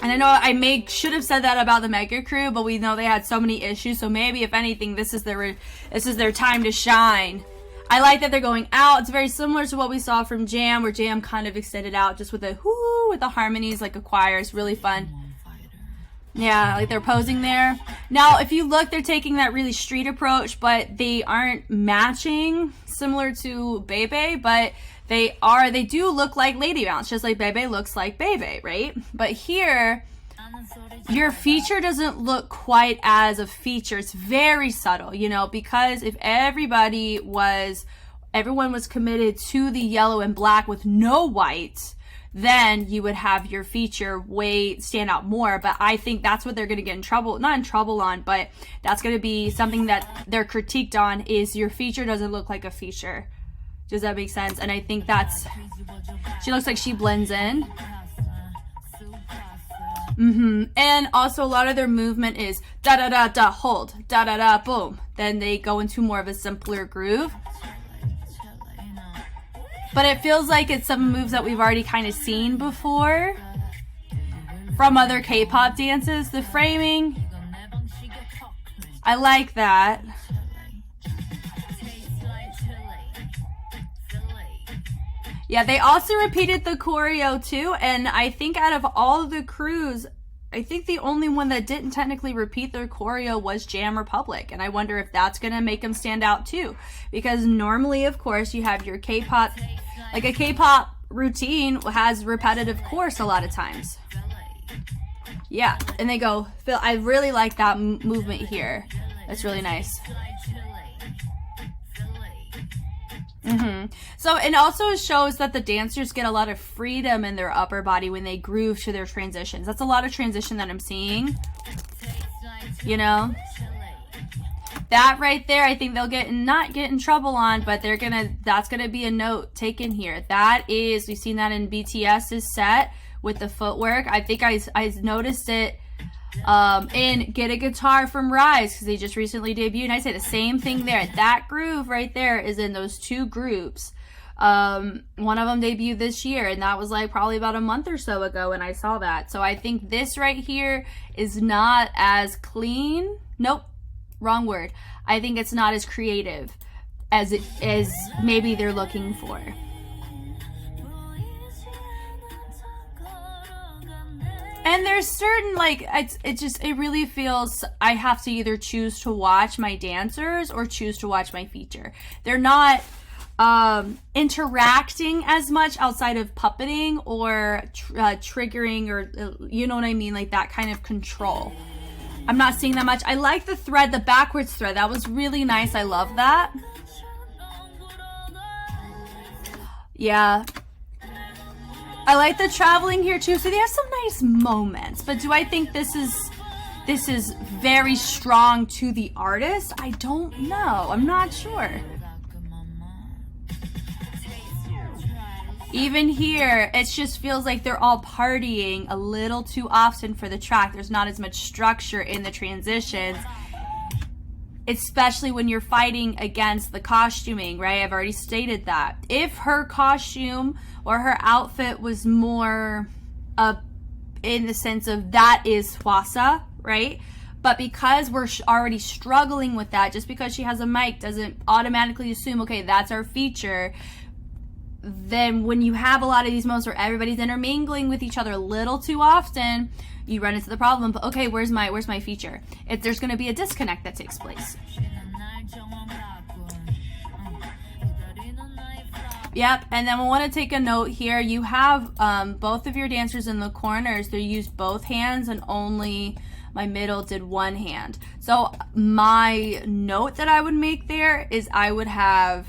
S1: And I know I should have said that about the Mega Crew, but we know they had so many issues. So maybe if anything, this is their time to shine. I like that they're going out. It's very similar to what we saw from Jam, where Jam kind of extended out just with with the harmonies like a choir. It's really fun. Yeah, like they're posing there. Now, if you look, they're taking that really street approach, but they aren't matching similar to BEBE, but they do look like Lady Bounce, just like BEBE looks like BEBE, right? But here, your feature doesn't look quite as a feature. It's very subtle, you know, because if everyone was committed to the yellow and black with no white, then you would have your feature stand out more. But I think that's what they're going to get not in trouble on, but that's going to be something that they're critiqued on, is your feature doesn't look like a feature. Does that make sense? And I think she looks like she blends in. And also a lot of their movement is da da da da hold, da da da boom. Then they go into more of a simpler groove. But it feels like it's some moves that we've already kind of seen before from other K-pop dances. The framing, I like that. Yeah, they also repeated the choreo too, and I think out of all of the crews, I think the only one that didn't technically repeat their choreo was Jam Republic, and I wonder if that's gonna make them stand out too, because normally, of course, you have your K-pop, like a K-pop routine has repetitive chorus a lot of times. Yeah, and they go, Phil, I really like that movement here. That's really nice. So, and also shows that the dancers get a lot of freedom in their upper body when they groove to their transitions. That's a lot of transition that I'm seeing, you know. That right there, I think they'll not get in trouble on, but that's gonna be a note taken here. That is, we've seen that in BTS's set with the footwork. I think I noticed it in Get a Guitar from Rise, because they just recently debuted, and I say the same thing there. That groove right there is in those two groups. One of them debuted this year, and that was like probably about a month or so ago when I saw that. So I think this right here is not as clean. Nope, wrong word. I think it's not as creative as maybe they're looking for. And there's certain, like, it really feels I have to either choose to watch my dancers or choose to watch my feature. They're not, interacting as much outside of puppeting or triggering, or you know what I mean, like that kind of control. I'm not seeing that much. I like the thread, the backwards thread. That was really nice. I love that. Yeah. I like the traveling here too. So they have some nice moments. But do I think this is very strong to the artist? I don't know. I'm not sure. Even here, it just feels like they're all partying a little too often for the track. There's not as much structure in the transitions, especially when you're fighting against the costuming, right? I've already stated that. If her costume or her outfit was more in the sense of that is Hwasa, right? But because we're already struggling with that, just because she has a mic doesn't automatically assume, okay, that's our feature. Then when you have a lot of these moments where everybody's intermingling with each other a little too often, you run into the problem. But okay, where's my feature? There's going to be a disconnect that takes place. Yep, and then we want to take a note here. You have both of your dancers in the corners. They used both hands, and only my middle did one hand. So my note that I would make there is I would have,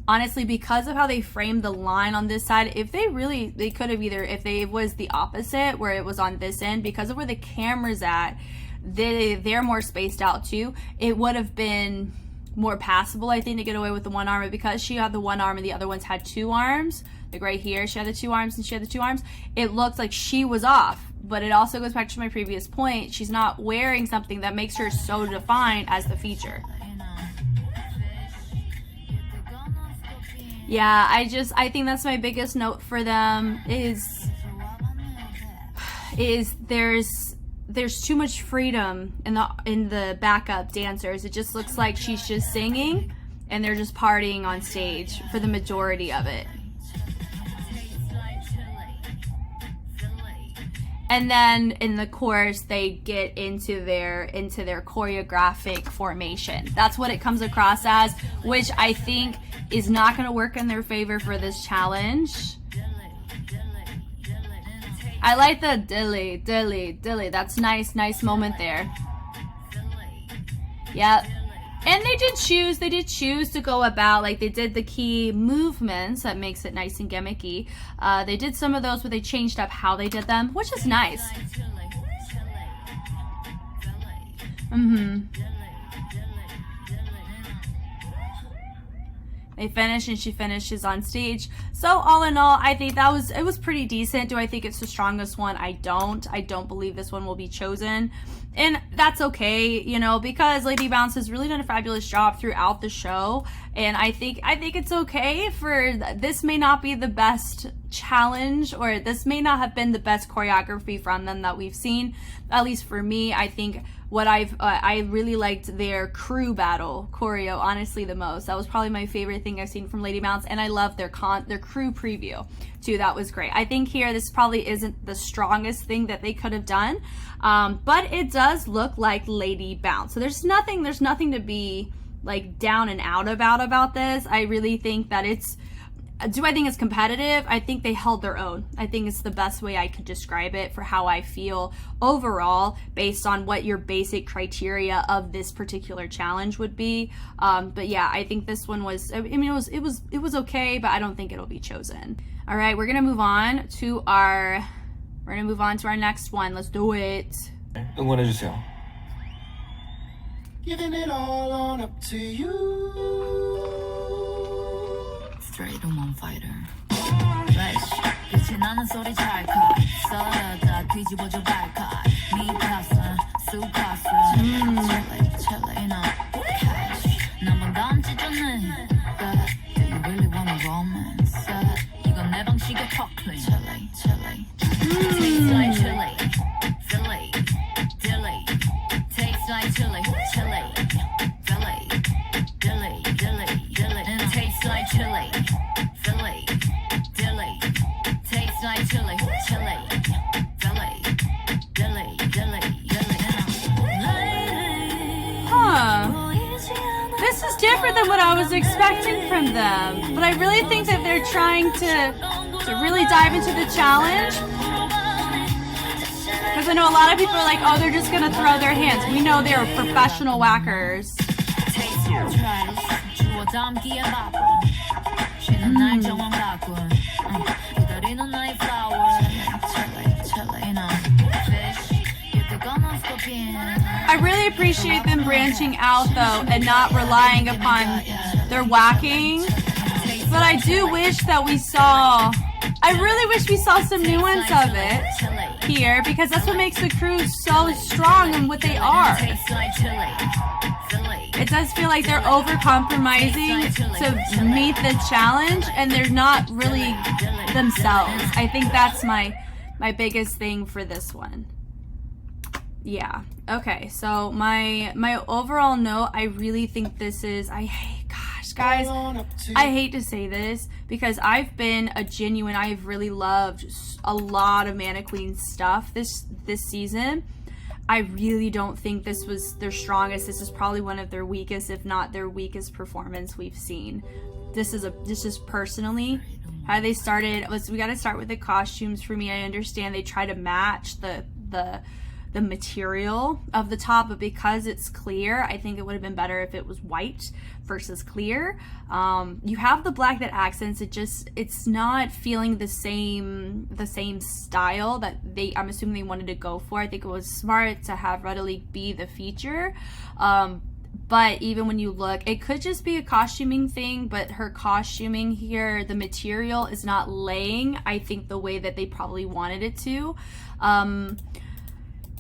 S1: honestly, because of how they framed the line on this side, if they could have either, if it was the opposite where it was on this end, because of where the camera's at, they're more spaced out too, it would have been more passable, I think, to get away with the one arm. But because she had the one arm and the other ones had two arms, like right here, she had the two arms and she had the two arms, it looked like she was off. But it also goes back to my previous point. She's not wearing something that makes her so defined as the feature. Yeah, I think that's my biggest note for them is there's too much freedom in the backup dancers. It just looks like she's just singing and they're just partying on stage for the majority of it. And then in the chorus, they get into their choreographic formation. That's what it comes across as, which I think is not going to work in their favor for this challenge. I like the dilly, dilly, dilly. That's nice moment there. Yep. And they did choose to go about, like they did the key movements that makes it nice and gimmicky. They did some of those where they changed up how they did them, which is nice. They finish and she finishes on stage. So all in all, I think it was pretty decent. Do I think it's the strongest one? I don't believe this one will be chosen. And that's okay, you know, because Lady Bounce has really done a fabulous job throughout the show. And I think it's okay for, this may not be the best challenge, or this may not have been the best choreography from them that we've seen. At least for me, I think what I really liked their crew battle choreo, honestly, the most. That was probably my favorite thing I've seen from Lady Bounce, and I love their crew preview too. That was great. I think here this probably isn't the strongest thing that they could have done, but it does look like Lady Bounce. So there's nothing to be like down and out about this. I really think that do I think it's competitive? I think they held their own. I think it's the best way I could describe it for how I feel overall based on what your basic criteria of this particular challenge would be. But yeah, I think this one was, I mean, it was okay, but I don't think it'll be chosen. All right, we're gonna move on to our next one. Let's do it.
S4: 응원해주세요.
S3: Giving it all on up to you.
S2: Straight woman fighter. Flesh, 빛이 나는 소리 잘 커. 썰어다 뒤집어줘 발칼. 미카사, 스우파2. Chile, you know, cash. 나만 던지잖아. Do you really wanna romance? 이건 내 방식의 턱클린. Chile. Tastes like chili. Philly, dilly. Tastes like chili. Philly, dilly. And it tastes like chili. Philly, dilly. Tastes like chili. Philly, dilly.
S1: Huh. This is different than than what I was expecting from them. But I really think that they're trying to really dive into the challenge. Because I know a lot of people are like, oh, they're just going to throw their hands. We know they're professional whackers. I really appreciate them branching out though and not relying upon their whacking. But I do wish that I really wish we saw some nuance of it here, because that's what makes the crew so strong and what they are. It does feel like they're over-compromising to meet the challenge, and they're not really themselves. I think that's my biggest thing for this one. Yeah. Okay, so my overall note, I really think this is, guys, I hate to say this because I've really loved a lot of MANNEQUEEN stuff this season. I really don't think this was their strongest. This is probably one of their weakest, if not their weakest performance we've seen. This is personally how they started. We got to start with the costumes. For me, I understand they try to match the material of the top, but because it's clear, I think it would have been better if it was white versus clear. You have the black that accents it, it's not feeling the same style that I'm assuming they wanted to go for. I think it was smart to have Readily be the feature. But even when you look, it could just be a costuming thing, but her costuming here, the material is not laying, I think, the way that they probably wanted it to.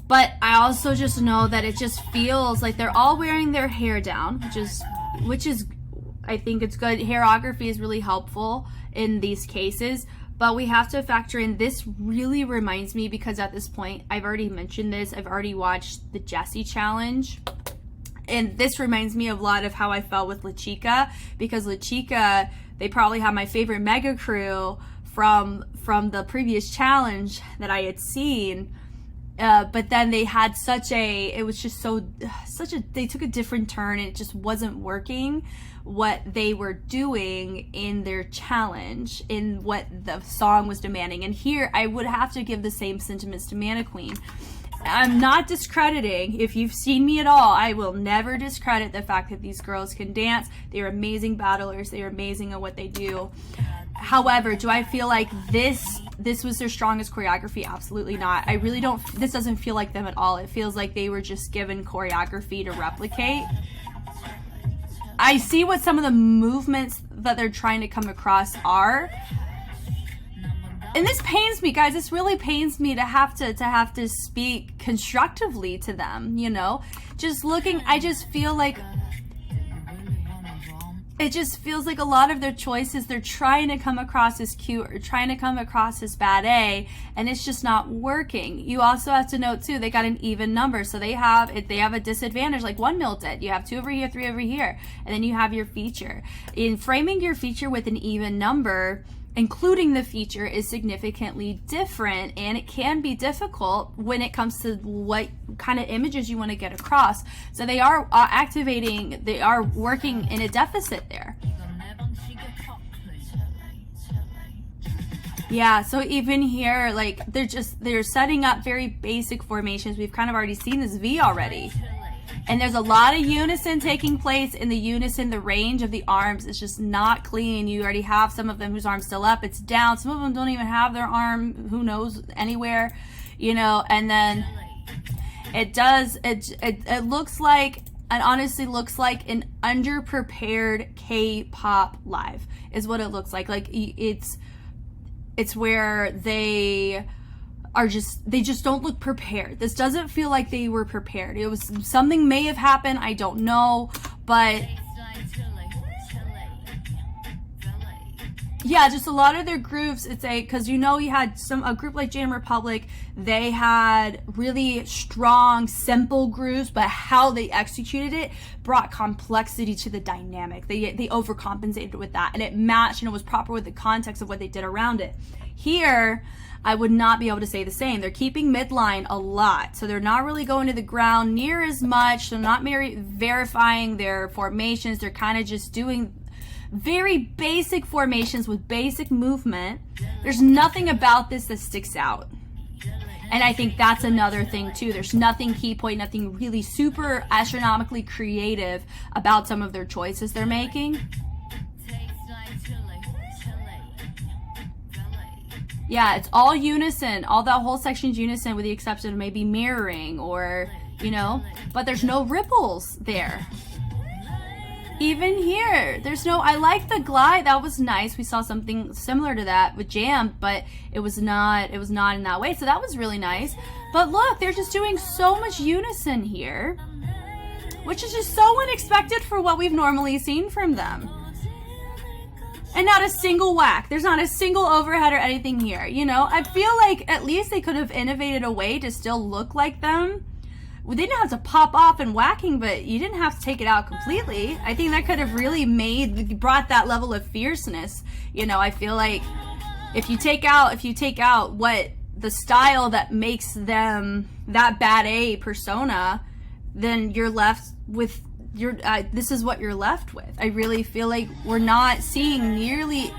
S1: But I also just know that it just feels like they're all wearing their hair down, which is I think it's good. Choreography is really helpful in these cases, but we have to factor in, this really reminds me, because at this point, I've already mentioned this, I've already watched the Jessie challenge, and this reminds me a lot of how I felt with La Chica, because La Chica, they probably have my favorite mega crew from the previous challenge that I had seen. But then they had they took a different turn, and it just wasn't working what they were doing in their challenge, in what the song was demanding. And here I would have to give the same sentiments to MANNEQUEEN. I'm not discrediting. If you've seen me at all, I will never discredit the fact that these girls can dance. They're amazing battlers. They're amazing at what they do. However, do I feel like this was their strongest choreography? Absolutely not. I really don't. This doesn't feel like them at all. It feels like they were just given choreography to replicate. I see what some of the movements that they're trying to come across are. And this pains me, guys. This really pains me to have to speak constructively to them, you know? Just looking, I just feel like it just feels like a lot of their choices, they're trying to come across as cute or trying to come across as bad A, and it's just not working. You also have to note too, they got an even number, so they have a disadvantage like one mil did. You have 2 over here, 3 over here, and then you have your feature. In framing your feature with an even number, including the feature is significantly different, and it can be difficult when it comes to what kind of images you want to get across. So they are they are working in a deficit there. Yeah, so even here, like, they're setting up very basic formations. We've kind of already seen this V already. And there's a lot of unison taking place. In the range of the arms is just not clean. You already have some of them whose arm's still up, it's down. Some of them don't even have their arm, who knows, anywhere, you know. And then it looks like, it honestly looks like an underprepared K-pop live is what it looks like. Like, it's where they just don't look prepared. This doesn't feel like they were prepared. It was something may have happened, I don't know, but yeah, just a lot of their grooves, because you know, you had a group like Jam Republic, they had really strong, simple grooves, but how they executed it brought complexity to the dynamic. They overcompensated with that, and it matched, and it was proper with the context of what they did around it. Here, I would not be able to say the same. They're keeping midline a lot, so they're not really going to the ground near as much. They're not verifying their formations. They're kind of just doing very basic formations with basic movement. There's nothing about this that sticks out. And I think that's another thing too. There's nothing key point, nothing really super astronomically creative about some of their choices they're making. Yeah, it's all unison. All that whole section's unison with the exception of maybe mirroring or, you know, but there's no ripples there. Even here, there's no, I like the glide. That was nice. We saw something similar to that with Jam, but it was not in that way. So that was really nice. But look, they're just doing so much unison here, which is just so unexpected for what we've normally seen from them. And not a single whack. There's not a single overhead or anything here. You know, I feel like at least they could have innovated a way to still look like them. Well, they didn't have to pop off and whacking, but you didn't have to take it out completely. I think that could have really brought that level of fierceness. You know, I feel like if you take out what the style that makes them that bad A persona, then you're left with this is what you're left with. I really feel like we're not seeing nearly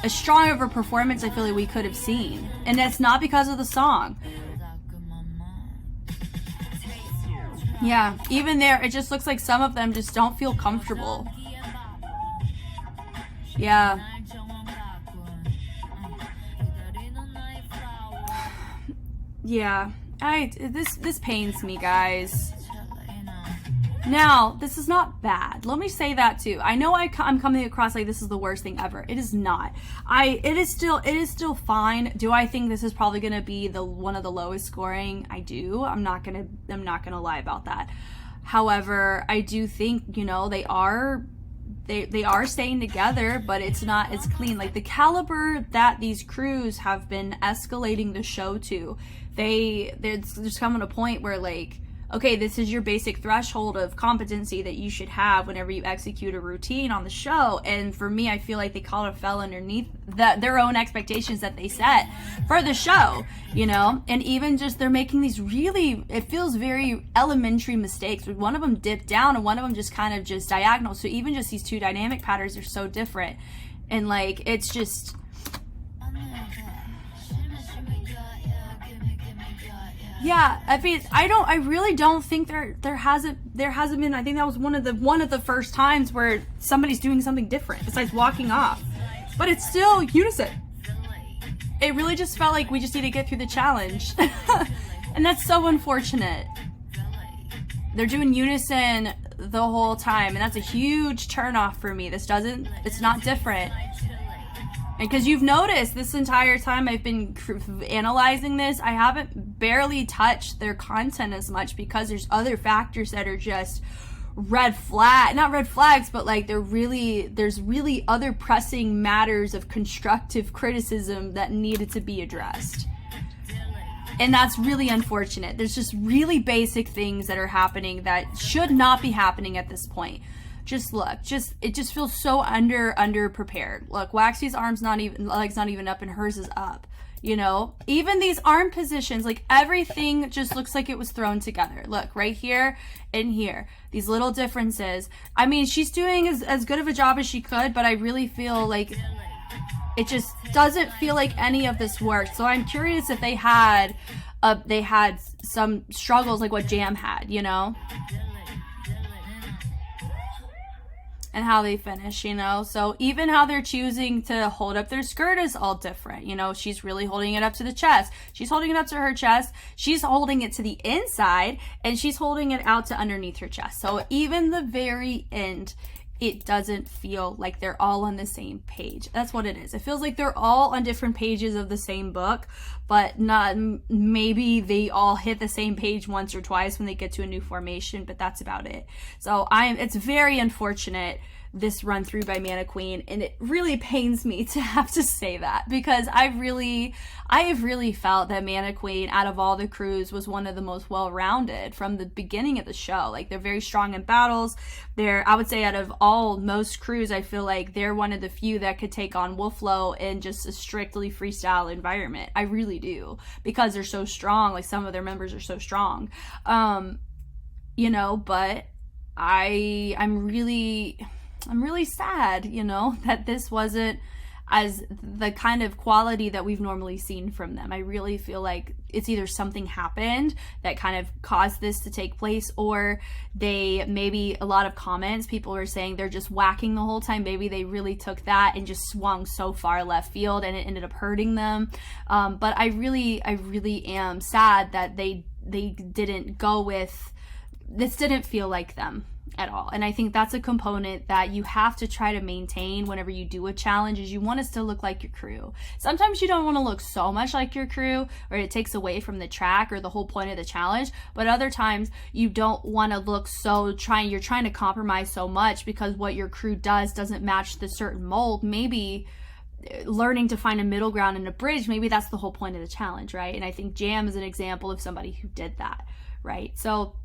S1: as strong of a performance I feel like we could have seen. And that's not because of the song. Yeah, even there, it just looks like some of them just don't feel comfortable. Yeah. Yeah, this pains me, guys. Now, this is not bad. Let me say that too. I know I'm coming across like this is the worst thing ever. It is not. It is still fine. Do I think this is probably going to be one of the lowest scoring? I do. I'm not going to lie about that. However, I do think, you know, they are staying together, but it's not as clean. Like the caliber that these crews have been escalating the show to, there's coming a point where like, okay, this is your basic threshold of competency that you should have whenever you execute a routine on the show. And for me, I feel like they kind of fell underneath their own expectations that they set for the show, you know? And even just they're making these really, it feels very elementary mistakes. One of them dipped down and one of them just kind of just diagonal. So even just these two dynamic patterns are so different. And like, it's just... Yeah, I mean, I really don't think there hasn't been. I think that was one of the first times where somebody's doing something different besides walking off, but it's still unison. It really just felt like we just need to get through the challenge, and that's so unfortunate. They're doing unison the whole time, and that's a huge turnoff for me. It's not different. And because you've noticed this entire time I've been analyzing this, I haven't barely touched their content as much because there's other factors that are just not red flags, but like there's really other pressing matters of constructive criticism that needed to be addressed. And that's really unfortunate. There's just really basic things that are happening that should not be happening at this point. Just look, it just feels so under prepared. Look, Waxy's leg's not even up and hers is up. You know, even these arm positions, like everything just looks like it was thrown together. Look, right here and here, these little differences. I mean, she's doing as good of a job as she could, but I really feel like it just doesn't feel like any of this worked. So I'm curious if they had some struggles like what Jam had, you know? And how they finish, you know? So even how they're choosing to hold up their skirt is all different. You know, she's really holding it up to the chest. She's holding it up to her chest. She's holding it to the inside, and she's holding it out to underneath her chest. So even the very end, it doesn't feel like they're all on the same page. That's what it is. It feels like they're all on different pages of the same book, but not, maybe they all hit the same page once or twice when they get to a new formation, but that's about it. So it's very unfortunate this run through by MANNEQUEEN, and it really pains me to have to say that, because I have really felt that MANNEQUEEN, out of all the crews, was one of the most well-rounded from the beginning of the show. Like, they're very strong in battles. I would say out of most crews, I feel like they're one of the few that could take on Wolflow in just a strictly freestyle environment. I really do, because they're so strong. Like, some of their members are so strong, you know, but I'm really sad, you know, that this wasn't as the kind of quality that we've normally seen from them. I really feel like it's either something happened that kind of caused this to take place, or maybe a lot of comments, people are saying they're just whacking the whole time. Maybe they really took that and just swung so far left field and it ended up hurting them. But I really am sad that they didn't go with, this didn't feel like them at all. And I think that's a component that you have to try to maintain whenever you do a challenge, is you want to still look like your crew. Sometimes you don't want to look so much like your crew, or it takes away from the track or the whole point of the challenge. But other times you don't want to look you're trying to compromise so much because what your crew doesn't match the certain mold. Maybe learning to find a middle ground and a bridge, maybe that's the whole point of the challenge, right? And I think Jam is an example of somebody who did that, right? So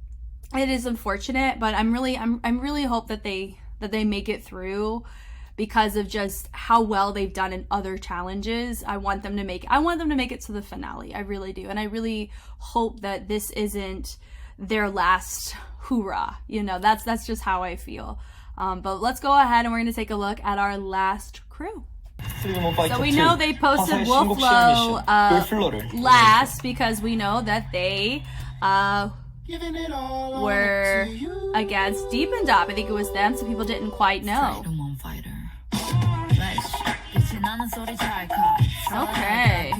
S1: it is unfortunate, but I'm really hope that they make it through, because of just how well they've done in other challenges. I want them to make it to the finale. I really do. And I really hope that this isn't their last hoorah. You know, that's just how I feel. But let's go ahead and we're going to take a look at our last crew. So we know they posted Wolflow last because we know that they were against Deep and Dop. I think it was them, so people didn't quite know. Okay.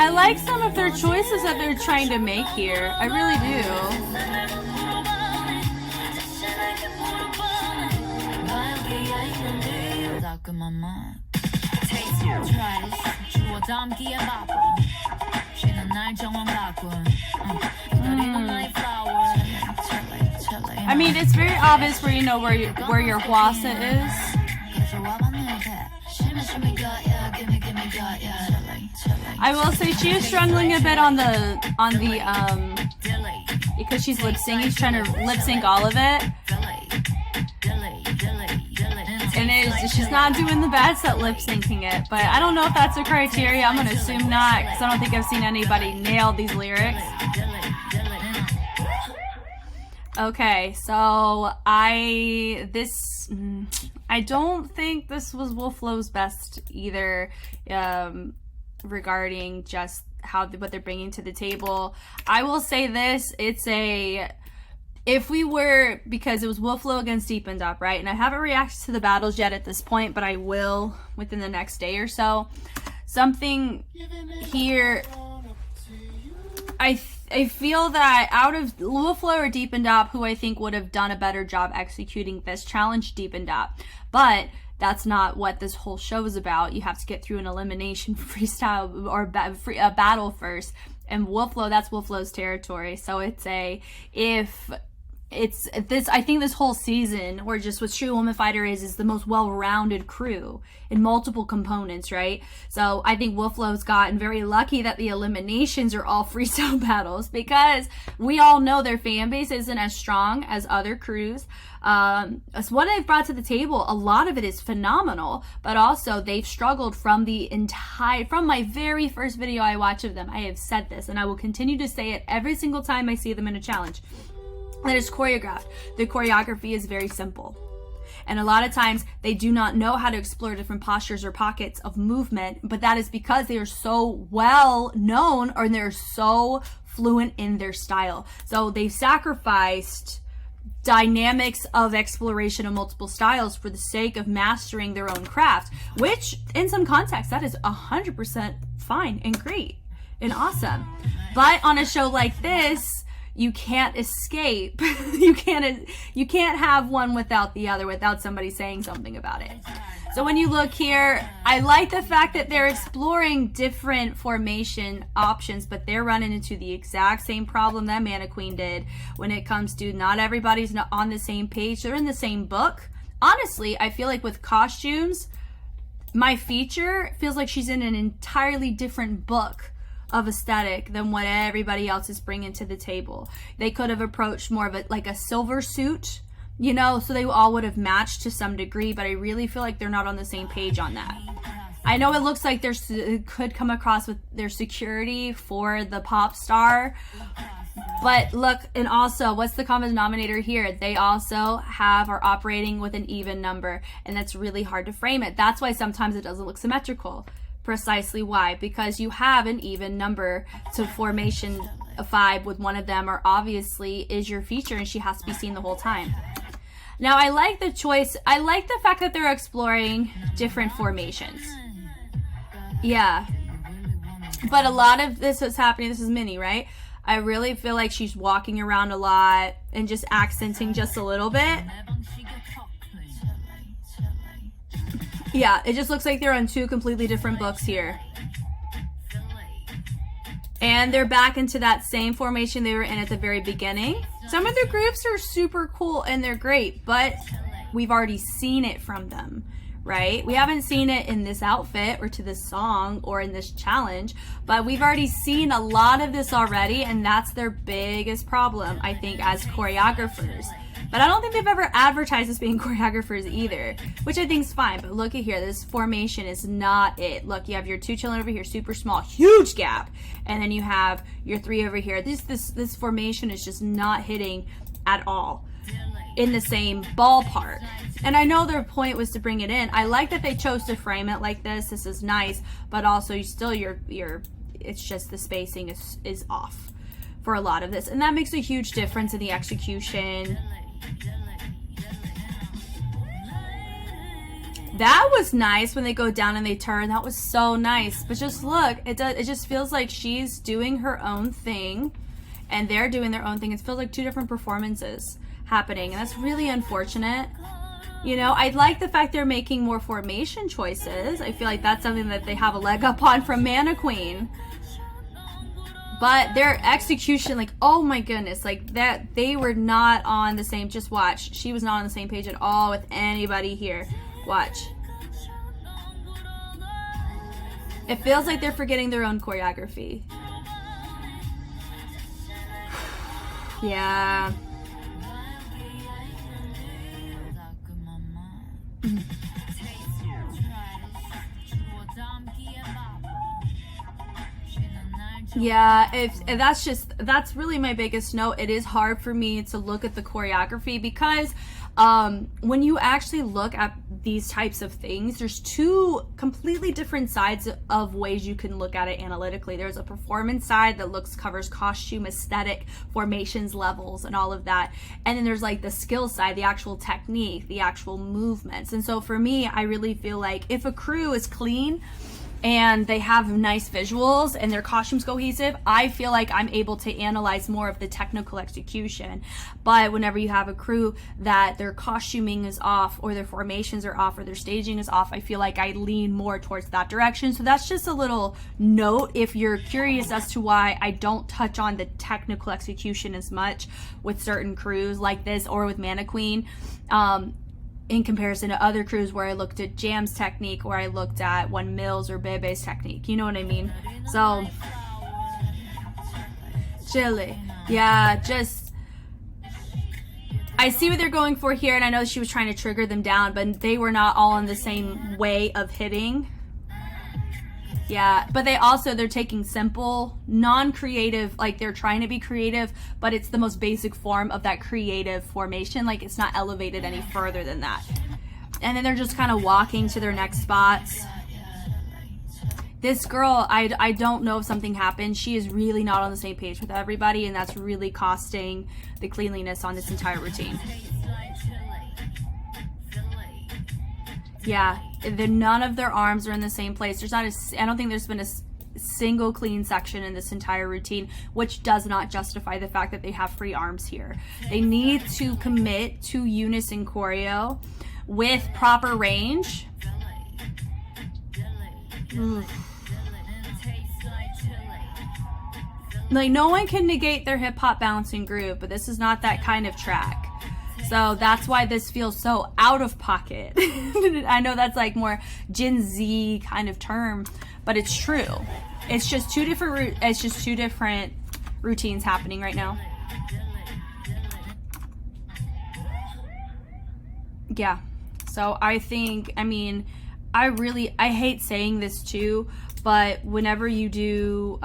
S1: I like some of their choices that they're trying to make here. I really I mean, it's very obvious where you know where your Hwasa is. I will say she is struggling a bit on the because she's lip syncing. She's trying to lip sync all of it, and she's not doing the best at lip syncing it. But I don't know if that's a criteria. I'm gonna assume not, because I don't think I've seen anybody nail these lyrics. Okay, so I don't think this was Wolflow's best either, regarding just what they're bringing to the table. I will say this, because it was Wolflow against Deep and Dop, right? And I haven't reacted to the battles yet at this point, but I will within the next day or so. Something here, I feel that out of Wolflow or Deep and Dop, who I think would have done a better job executing this challenge, Deep and Dop. But that's not what this whole show is about. You have to get through an elimination freestyle or a battle first. And Wolflow, that's Wolflow's territory. So I think this whole season, or just what True Woman Fighter is the most well-rounded crew in multiple components, right? So I think Wolflow's gotten very lucky that the eliminations are all freestyle battles, because we all know their fan base isn't as strong as other crews. So what they've brought to the table, a lot of it is phenomenal, but also they've struggled from my very first video I watch of them. I have said this, and I will continue to say it every single time I see them in a challenge. That is choreographed. The choreography is very simple. And a lot of times they do not know how to explore different postures or pockets of movement, but that is because they are so well known or they're so fluent in their style. So they've sacrificed dynamics of exploration of multiple styles for the sake of mastering their own craft, which in some contexts that is 100% fine and great and awesome. But on a show like this, you can't escape. You can't have one without the other, without somebody saying something about it. So when you look here, I like the fact that they're exploring different formation options, but they're running into the exact same problem that MANNEQUEEN did when it comes to not everybody's on the same page. They're in the same book. Honestly, I feel like with costumes, my feature feels like she's in an entirely different book of aesthetic than what everybody else is bringing to the table. They could have approached more of a silver suit, you know, so they all would have matched to some degree, but I really feel like they're not on the same page on that. I know it looks like it could come across with their security for the pop star, but look, and also, what's the common denominator here? They also are operating with an even number, and that's really hard to frame it. That's why sometimes it doesn't look symmetrical. Precisely why? Because you have an even number to formation 5 with one of them, or obviously is your feature and she has to be seen the whole time. Now I like the choice. I like the fact that they're exploring different formations. Yeah. But a lot of this is happening, this is Minnie, right? I really feel like she's walking around a lot and just accenting just a little bit. Yeah, it just looks like they're on two completely different books here. And they're back into that same formation they were in at the very beginning. Some of their groups are super cool and they're great, but we've already seen it from them, right? We haven't seen it in this outfit or to this song or in this challenge, but we've already seen a lot of this already, and that's their biggest problem, I think, as choreographers. But I don't think they've ever advertised as being choreographers either, which I think is fine. But look at here, this formation is not it. Look, you have your 2 children over here, super small, huge gap, and then you have your 3 over here. This formation is just not hitting at all in the same ballpark. And I know their point was to bring it in. I like that they chose to frame it like this. This is nice, but also it's just the spacing is off for a lot of this, and that makes a huge difference in the execution. That was nice when they go down and they turn. That was so nice. But just look, it just feels like she's doing her own thing and they're doing their own thing. It feels like 2 different performances happening, and that's really unfortunate. You know, I like the fact they're making more formation choices. I feel like that's something that they have a leg up on from MANNEQUEEN. But their execution, like, oh my goodness, like that, they were not on the same, just watch. She was not on the same page at all with anybody here. Watch. It feels like they're forgetting their own choreography. Yeah. Yeah, that's really my biggest note. It is hard for me to look at the choreography because when you actually look at these types of things, there's 2 completely different sides of ways you can look at it analytically. There's a performance side that covers costume, aesthetic, formations, levels, and all of that. And then there's like the skill side, the actual technique, the actual movements. And so for me, I really feel like if a crew is clean and they have nice visuals and their costumes cohesive, I feel like I'm able to analyze more of the technical execution. But whenever you have a crew that their costuming is off or their formations are off or their staging is off, I feel like I lean more towards that direction. So that's just a little note if you're curious as to why I don't touch on the technical execution as much with certain crews like this or with MANNEQUEEN. In comparison to other crews where I looked at Jam's technique or I looked at One Mills or BEBE's technique, you know what I mean? So, chilly. Yeah, just, I see what they're going for here, and I know she was trying to trigger them down, but they were not all in the same way of hitting. Yeah, but they're taking simple, non-creative, like they're trying to be creative, but it's the most basic form of that creative formation. Like it's not elevated any further than that. And then they're just kind of walking to their next spots. This girl, I don't know if something happened. She is really not on the same page with everybody, and that's really costing the cleanliness on this entire routine. Yeah, none of their arms are in the same place. There's not I don't think there's been a single clean section in this entire routine, which does not justify the fact that they have free arms here. They need to commit to unison choreo with proper range. Like, no one can negate their hip-hop bouncing groove, but this is not that kind of track. So that's why this feels so out of pocket. I know that's like more Gen Z kind of term, but it's true. It's just two different routines happening right now. Yeah. So I think, I mean, I hate saying this too, but whenever you do,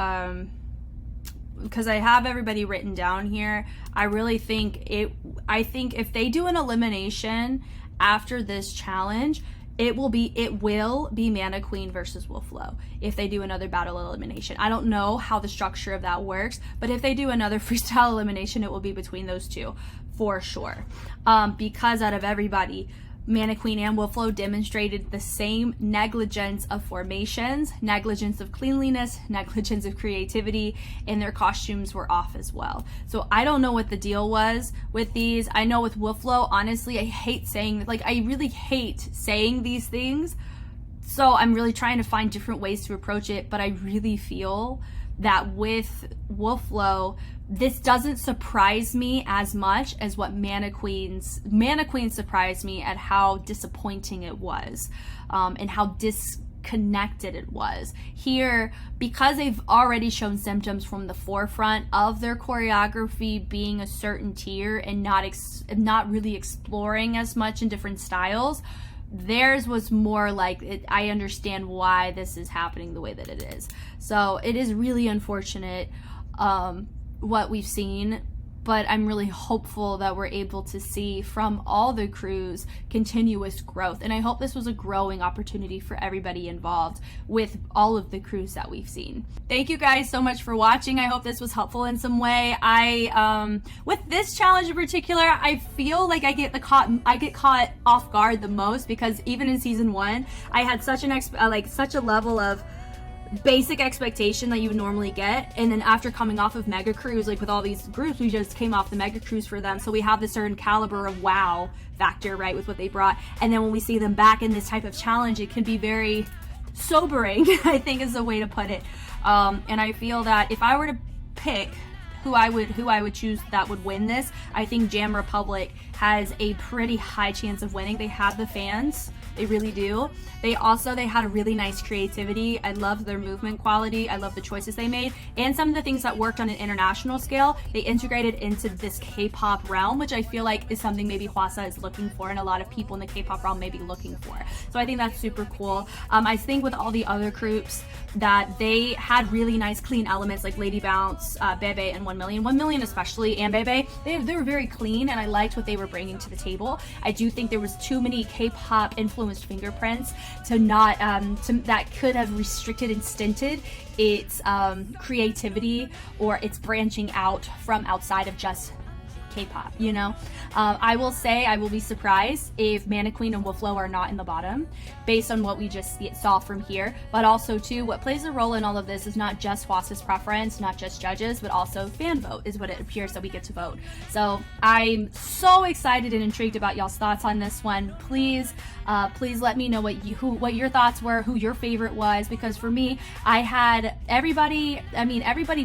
S1: because I have everybody written down here, I really think if they do an elimination after this challenge, it will be MANNEQUEEN versus Wolflow if they do another battle elimination. I don't know how the structure of that works, but if they do another freestyle elimination, it will be between those two for sure. Because out of everybody, MANNEQUEEN and Wolflow demonstrated the same negligence of formations, negligence of cleanliness, negligence of creativity, and their costumes were off as well. So I don't know what the deal was with these. I know with Wolflow, honestly, I hate saying, like, I really hate saying these things. So I'm really trying to find different ways to approach it, but I really feel that with Wolflow, this doesn't surprise me as much as what MANNEQUEEN surprised me at how disappointing it was, and how disconnected it was. Here, because they've already shown symptoms from the forefront of their choreography being a certain tier and not really exploring as much in different styles, theirs was more like, I understand why this is happening the way that it is. So it is really unfortunate what we've seen, but I'm really hopeful that we're able to see from all the crews continuous growth. And I hope this was a growing opportunity for everybody involved with all of the crews that we've seen. Thank you guys so much for watching. I hope this was helpful in some way. With this challenge in particular, I feel like I get caught off guard the most, because even in season 1, I had such a level of basic expectation that you would normally get, and then after coming off of mega cruise, like with all these groups, we just came off the mega cruise for them, so we have this certain caliber of wow factor, right, with what they brought. And then when we see them back in this type of challenge, it can be very sobering, I think is the way to put it. And I feel that if I were to pick who I would choose that would win this, I think Jam Republic has a pretty high chance of winning. They have the fans, they really do. They had a really nice creativity. I love their movement quality. I love the choices they made, and some of the things that worked on an international scale, they integrated into this K-pop realm, which I feel like is something maybe Hwasa is looking for, and a lot of people in the K-pop realm may be looking for. So I think that's super cool. I think with all the other groups that they had really nice clean elements, like Lady Bounce, BEBE, and 1 Million. 1 Million especially, and BEBE, they were very clean, and I liked what they were bringing to the table. I do think there was too many K-pop influenced fingerprints to not that could have restricted and stinted its creativity or its branching out from outside of just K-pop, you know? I will say I will be surprised if MANNEQUEEN and Wolflow are not in the bottom based on what we just saw from here, but also too, what plays a role in all of this is not just Hwasa's preference, not just judges, but also fan vote is what it appears that we get to vote. So I'm so excited and intrigued about y'all's thoughts on this one. Please let me know what your thoughts were, who your favorite was, because for me, I had everybody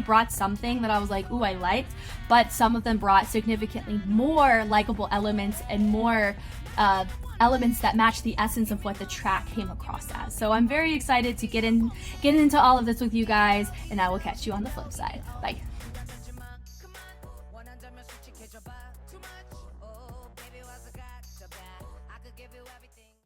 S1: brought something that I was like, ooh, I liked, but some of them brought significantly more likable elements and more elements that match the essence of what the track came across as. So I'm very excited to get into all of this with you guys, and I will catch you on the flip side. Bye.
S4: Give you everything.